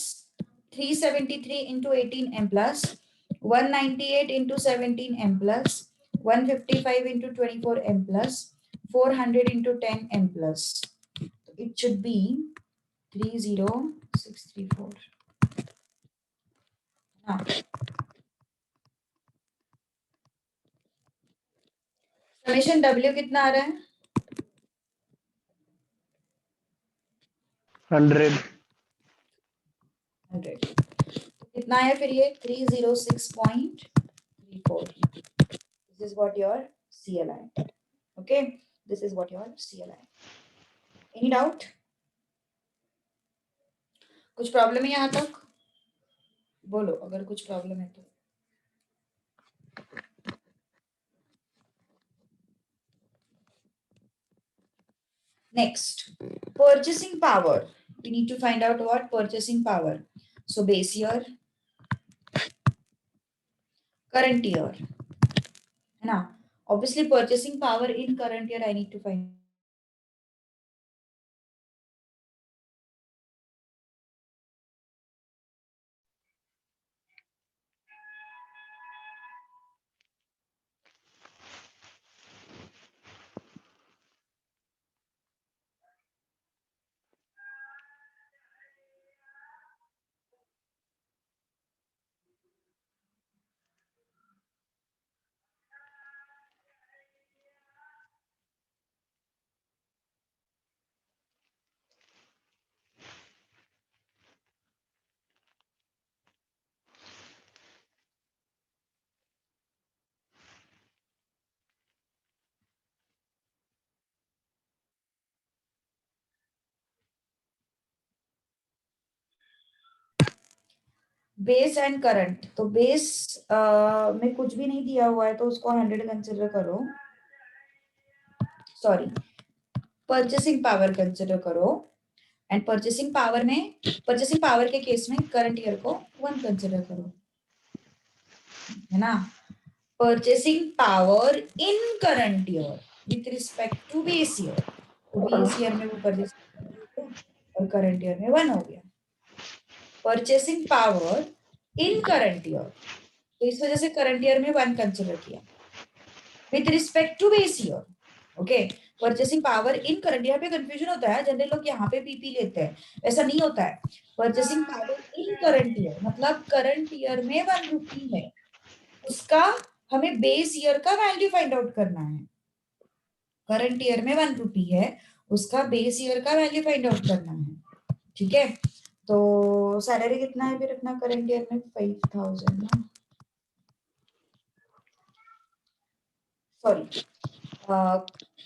S1: 373 into 18 m plus 198 into 17 m plus 155 into 24 m plus 400 into 10 m plus. It should be 30634. हाँ, समेशन W कितना आ रहा है?
S2: 100।
S1: 100। कितना है फिर ये? 306.34. This is what your CLI. Okay, this is what your CLI. Any doubt? कुछ problem है यहाँ तक? बोलो अगर कुछ प्रॉब्लम है तो। Next, purchasing power. We need to find out what purchasing power. So base year, current year, है ना? Obviously, purchasing power in current year I need to find. Base and current, तो बेस में कुछ भी नहीं दिया हुआ है तो उसको 100 कंसिडर करो। सॉरी, परचेसिंग पावर कंसिडर करो। एंड परचेसिंग पावर के केस में करंट ईयर को 1 कंसिडर करो, है ना। Purchasing power in current year with respect to base year, previous year में वो परचेस और करंट ईयर में 1 हो गया। Purchasing power in current year, तो इस वजह से करंट ईयर में 1 कंसिडर किया with respect to base year. Okay, purchasing power in current, यहाँ पे कंफ्यूजन होता है, जनरल लोग यहाँ पे पीपी लेते हैं, ऐसा नहीं होता है। Purchasing power in current year मतलब करंट ईयर में 1 रुपी है, उसका हमें बेस ईयर का वैल्यू फाइंड आउट करना है। करंट ईयर में 1 रुपी है, उसका बेस ईयर का वैल्यू फाइंड आउट करना है। ठीक है, तो सैलरी कितना है फिर अपना करंट ईयर में 5000 ना, सॉरी,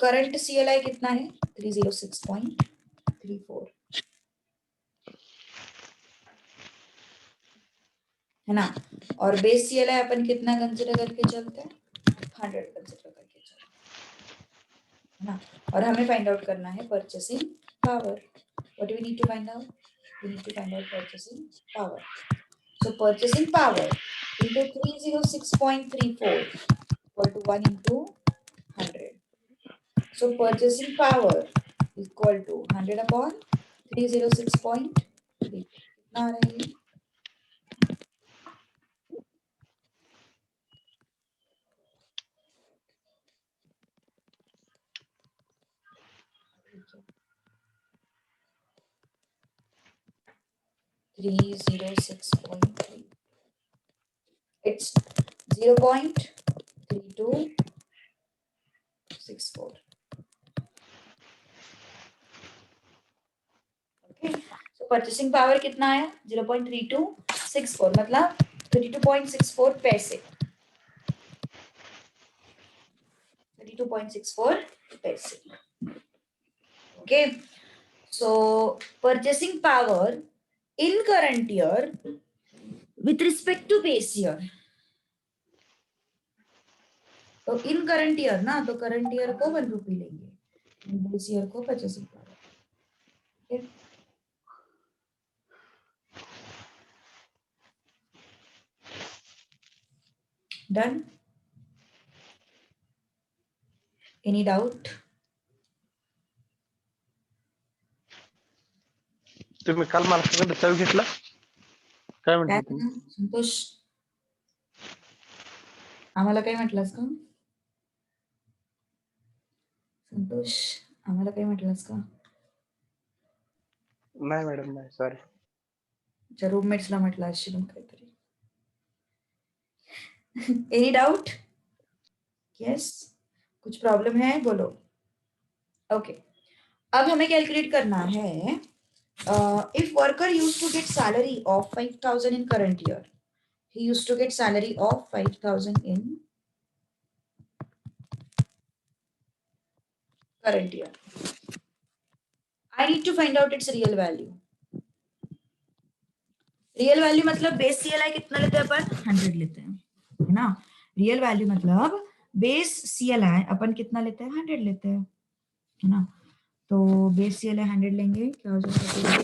S1: करंट सीएलआई कितना है 306.34 है ना, और बेस सीएलआई अपन कितना कंसिडर करके चलते हैं 100 कंसिडर करके चलते हैं ना। और हमें फाइंड आउट करना है purchasing power. What we need to find out, we need to find out purchasing power. So purchasing power into 306.34 equal to 1 into 100. So purchasing power equal to 100 upon 306.3. कितना आ रहा है ये? ठीक है, 306.3. It's 0.3264. Okay. So purchasing power कितना आया 0.3264 मतलब 32.64 पैसे, 32.64 पैसे। Okay. So purchasing power in current year with respect to base year, तो इन करंट ईयर ना, तो करंट ईयर को 1 रुपी लेंगे, बेस ईयर को परचेसिंग पावर। ठीक है, डन, एनी डाउट?
S2: तुम्ही काल मला सगळं चव घेतला काय
S1: काय
S2: म्हटलं तुम्ही?
S1: म्हणा, संतोष आम्हाला काय म्हटलंस का? संतोष आम्हाला काय म्हटलंस का?
S2: नाही मॅडम नाही सॉरी.
S1: तुझ्या रूममेट्सला म्हटलं असशील मग काहीतरी। Any doubt? यस, कुछ प्रॉब्लम है बोलो। ओके, अब हमें कैलकुलेट करना है if worker used to get salary of 5000 in current year, he used to get salary of 5000 in current year. I need to find out its real value. Real value मतलब base CLI कितना लेते हैं अपन 100 लेते हैं, है ना। Real value मतलब base CLI अपन कितना लेते हैं 100 लेते हैं, है ना। तो बेस सीएलआई 100 लेंगे, क्या हो जाएगा,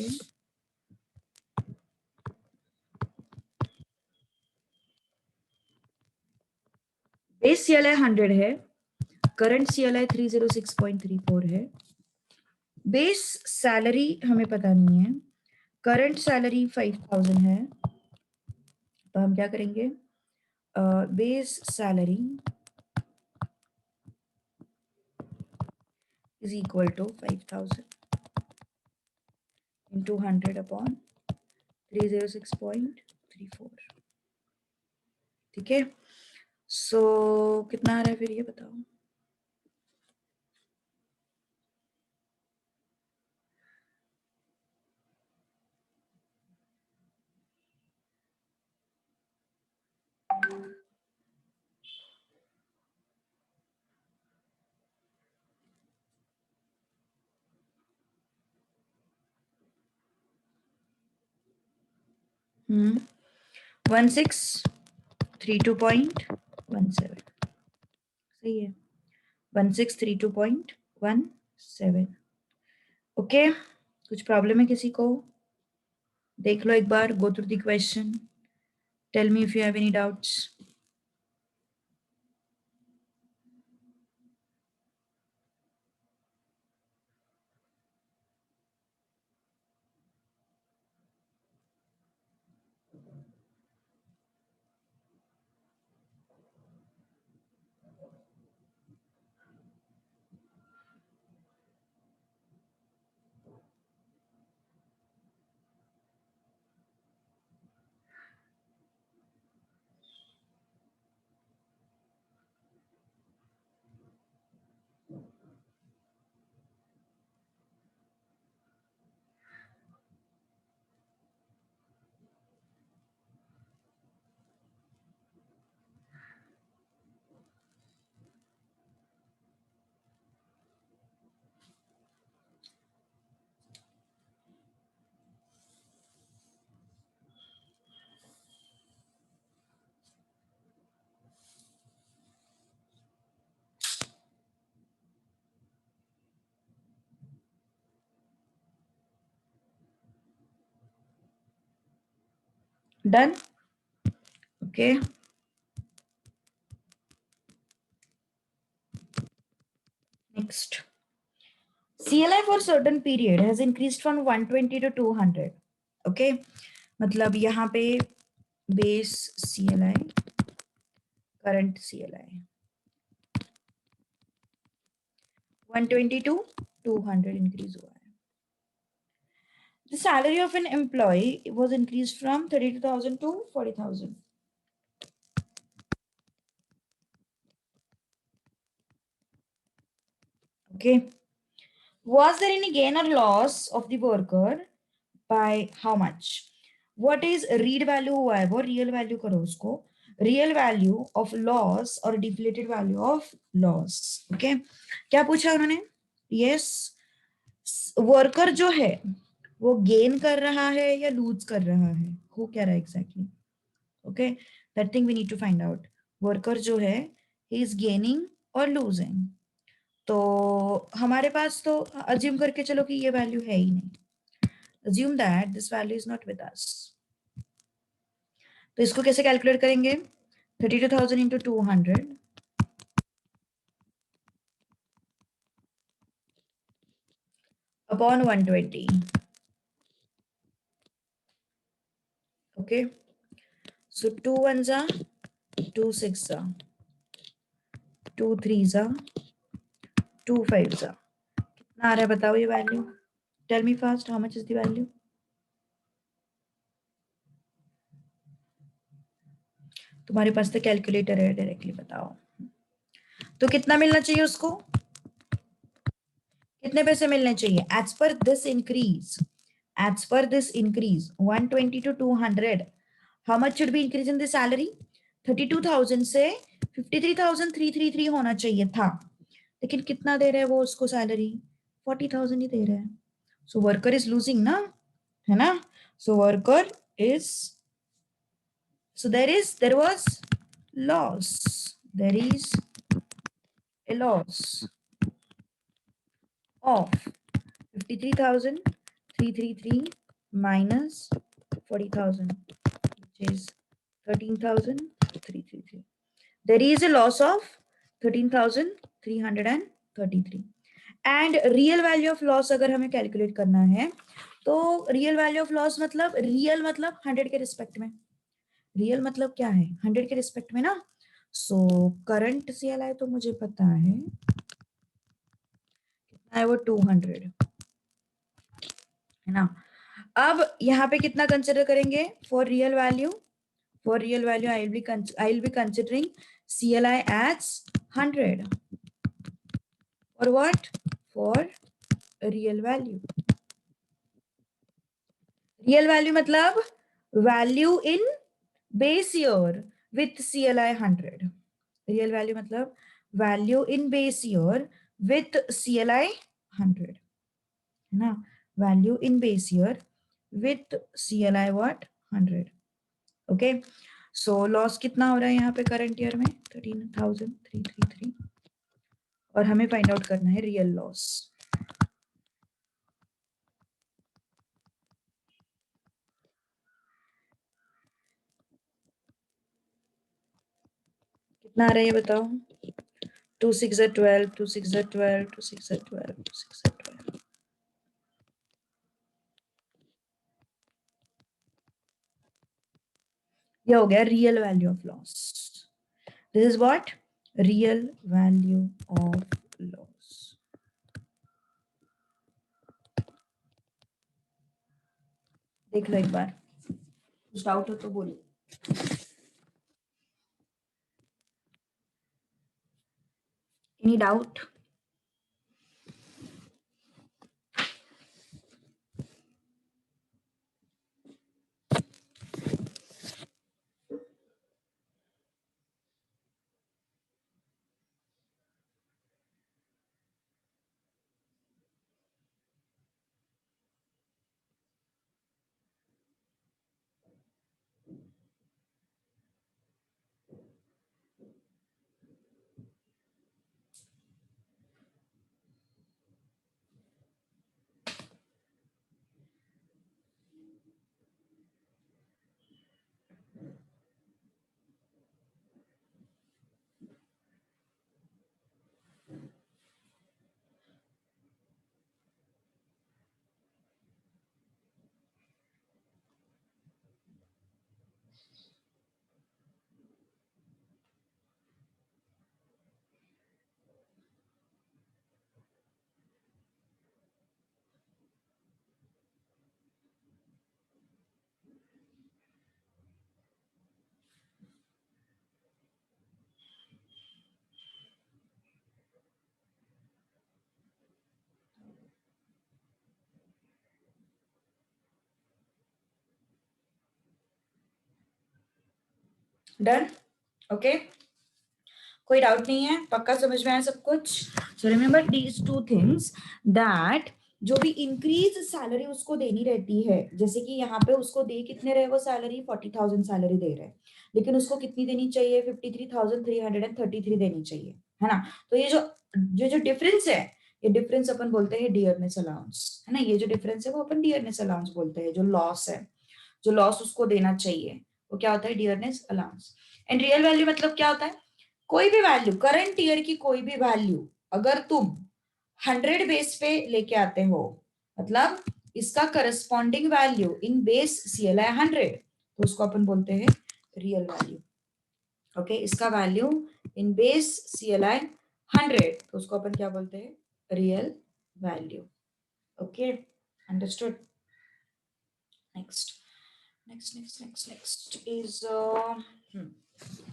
S1: बेस सीएलआई 100 है, करंट सीएलआई 306.34 है, बेस सैलरी हमें पता नहीं है, करंट सैलरी 5000 है, तो हम क्या करेंगे, base salary is equal to 5000 into 100 upon 306.34। ठीक है, सो कितना आ रहा है फिर ये बताओ। हम्म, 1632.17 सही है, 1632.17। ओके, कुछ प्रॉब्लम है किसी को? देख लो एक बार, go through the question, tell me if you have any doubts. Done? Okay. Next. CLI for certain period has increased from 120 to 200. Okay. मतलब यहाँ पे base CLI, current CLI 120 to 200 increase हुआ है. The salary of an employee was increased from 32,000 to 40,000. Okay. Was there any gain or loss of the worker by how much? What is read value हुआ है वो real value करो उसको. Real value of loss और deflated value of loss. Okay. क्या पूछा उन्होंने? Yes. Worker जो है वो गेन कर रहा है या लूज कर रहा है, हो क्या रहा है exactly. Okay, that thing we need to find out. Worker जो है ही इज गेनिंग और लूजिंग. तो हमारे पास तो अज्यूम करके चलो कि ये वैल्यू है ही नहीं. Assume that this value is not with us. तो इसको कैसे कैलकुलेट करेंगे? 32,000 into 200 upon 120. Okay, so 2 ones are 2 6 are 2 3s are 2 5s are. कितना आ रहा है बताओ ये value. Tell me fast how much is the value. तुम्हारे पास तो कैलकुलेटर है, डायरेक्टली बताओ. तो कितना मिलना चाहिए उसको, कितने पैसे मिलने चाहिए as per this increase. As per this increase 120 to 200 how much should be increase in the salary. 32,000 से 53,333 होना चाहिए था, लेकिन कितना दे रहे हैं वो उसको सैलरी, 40,000 ही दे रहे हैं. सो वर्कर इज लूजिंग ना, है ना. So worker is, so there was loss. There is a loss of 53,333 minus 40,000, which is 13,333. There is a loss of 13,333. And real value of loss अगर हमें कैलकुलेट करना है तो रियल वैल्यू ऑफ लॉस मतलब real मतलब 100 के respect में. Real मतलब क्या है, 100 के रिस्पेक्ट में ना. सो करंट सीएलआई तो मुझे पता है कितना है वो 200 है ना. अब यहाँ पे कितना कंसिडर करेंगे for real value. For real value I will be considering CLI as 100. और what for real value. Real value मतलब value in base year with CLI 100. Real value मतलब value in base year with CLI 100 है ना. Value in base year with CLI what 100. Okay, so loss कितना हो रहा है यहाँ पे करंट ईयर में 13,333 और हमें फाइंड आउट करना है रियल लॉस. कितना आ रहा है ये बताओ. 2 6 12, 2 6 12, 2 6 12, 2 6 12. ये हो गया real value of loss. This is what real value of loss. देख लो एक बार, कुछ डाउट हो तो बोलिए. Any doubt. डन, ओके, कोई डाउट नहीं है, पक्का समझ में आया सब कुछ? So remember these two things, that जो भी इंक्रीज सैलरी उसको देनी रहती है, जैसे कि यहाँ पे उसको दे कितने रहे वो सैलरी, 40,000 सैलरी दे रहे हैं, लेकिन उसको कितनी देनी चाहिए, 53,333 देनी चाहिए, है ना? तो ये जो डिफरेंस है, ये डिफरेंस अपन बोलते हैं डियरनेस अलाउंस, है ना? ये जो डिफरेंस है वो अपन डियरनेस अलाउंस बोलते हैं। जो लॉस है, जो लॉस उसको देना चाहिए, वो क्या होता है, dearness allowance. And real value मतलब क्या होता है, कोई भी वैल्यू, करंट ईयर की कोई भी वैल्यू अगर तुम 100 बेस पे लेके आते हो, मतलब इसका corresponding value in base CLI 100, तो उसको अपन बोलते हैं रियल वैल्यू। ओके, इसका वैल्यू इन बेस CLI 100, तो उसको अपन क्या बोलते हैं, real value. Okay, understood? Next is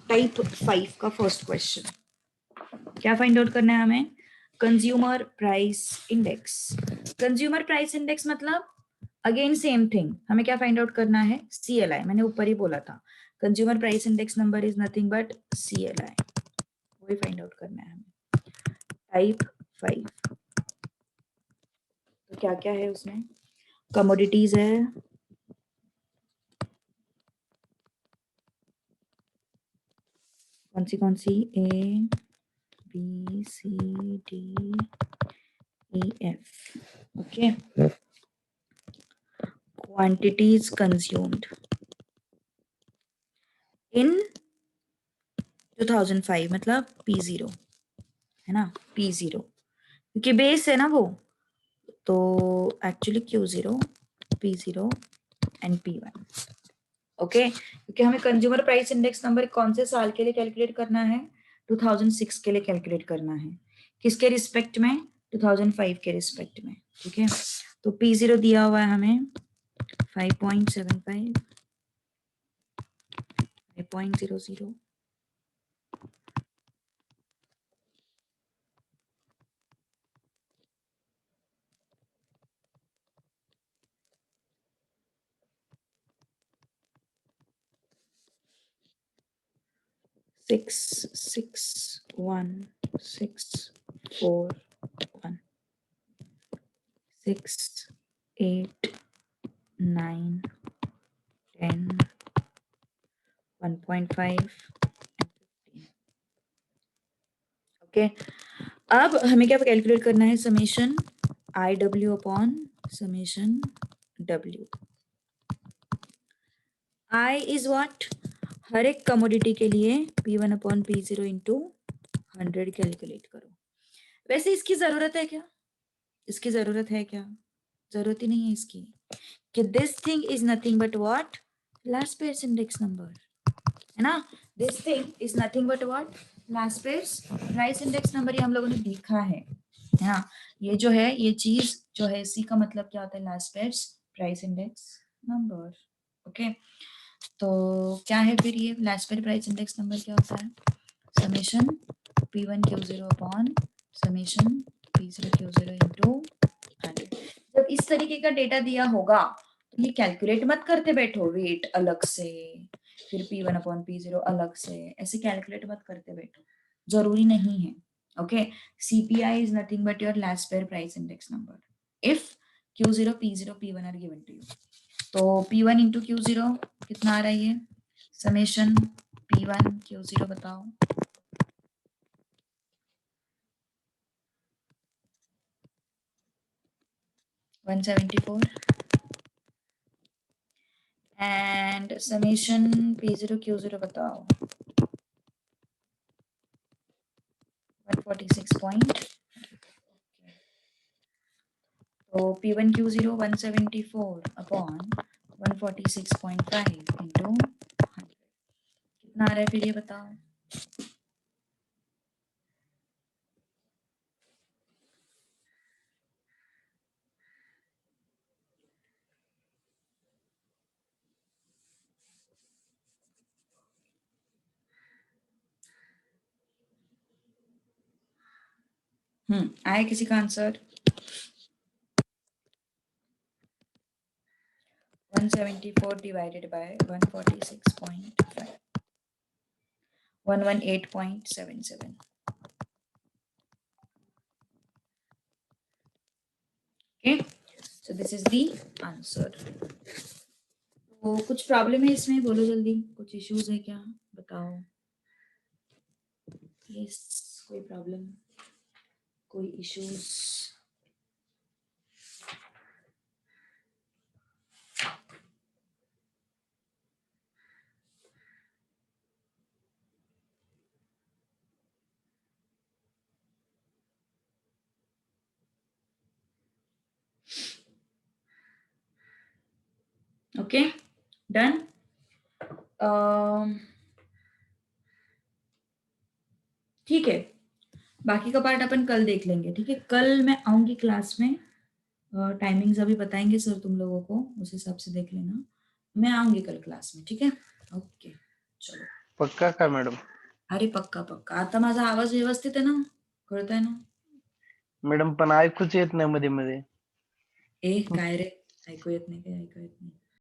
S1: type 5 का फर्स्ट क्वेश्चन। क्या फाइंड आउट करना है हमें, consumer price index. Consumer price index मतलब अगेन सेम थिंग, हमें क्या फाइंड आउट करना है, CLI, मैंने ऊपर ही बोला था, consumer price index number is nothing but CLI, वही फाइंड आउट करना है हमें। टाइप 5, तो क्या क्या है उसमें, कमोडिटीज है, कौन सी, A B C D E F, okay, quantities consumed in 2005, मतलब P0, है ना, P0 क्योंकि बेस है ना वो, तो actually Q0, P0 and P1, okay, क्योंकि हमें कंज्यूमर प्राइस इंडेक्स नंबर कौन से साल के लिए कैलकुलेट करना है, 2006 के लिए कैलकुलेट करना है, किसके रिस्पेक्ट में, 2005 के रिस्पेक्ट में, ठीक है। तो P0 दिया हुआ है हमें 5.75, 5.00, 661,641, 6, 8, 9, 10, 1.5, ओके। अब हमें क्या कैलकुलेट करना है, summation IW upon summation W। I is what, हर एक कमोडिटी के लिए P1 अपॉन P0 इंटू 100 कैलकुलेट करो। वैसे इसकी जरूरत है क्या, इसकी जरूरत है क्या, जरूरत ही नहीं है इसकी, कि this thing is nothing but what, last pairs index number, है ना, this thing is nothing but what, last pairs price index number, ये हम लोगों ने देखा है ना, ये जो है, ये चीज जो है, इसी का मतलब क्या होता है, last pairs price index number, okay. तो क्या है फिर ये last pair price index number, क्या होता है, summation P1 Q0 upon summation P0 Q0 into 100। जब इस तरीके का डेटा दिया होगा तो ये कैलकुलेट मत करते बैठो, वेट अलग से, फिर P1 अपॉन P0 अलग से, ऐसे कैलकुलेट मत करते बैठो, जरूरी नहीं है, okay. CPI is nothing but your Laspeyres price index number if Q0 P0 P1 are given to you. तो P1 इंटू Q0 कितना आ रहा है, ये समेशन P1 Q0 बताओ, 174, एंड समेशन P0 Q0 बताओ, 146. तो P1 Q0 174 अपॉन 146.5 इंटू 100 कितना आ रहा है फिर, ये बताओ। आया किसी का answer, 174 divided by 146.5, 118.77. Okay, so this is the answer. तो कुछ प्रॉब्लम है इसमें, बोलो जल्दी, कुछ इश्यूज है क्या, बताओ। यस, कोई प्रॉब्लम, कोई इश्यूज? Okay, done. ठीक है, बाकी का पार्ट अपन कल देख लेंगे। ठीक है, कल मैं आऊंगी क्लास में, टाइमिंग्स अभी बताएंगे सर तुम लोगों को, उस हिसाब से देख लेना। मैं आऊंगी कल क्लास में, ठीक है? ओके, चलो।
S2: पक्का का मॅडम?
S1: अरे पक्का पक्का, आता माझा आवाज व्यवस्थित आहे ना, कळतंय ना?
S2: मॅडम पण ऐकूच येत नाही मध्ये मध्ये.
S1: ए काय रे, ऐकू येत नाही काय, ऐकू येत नाही?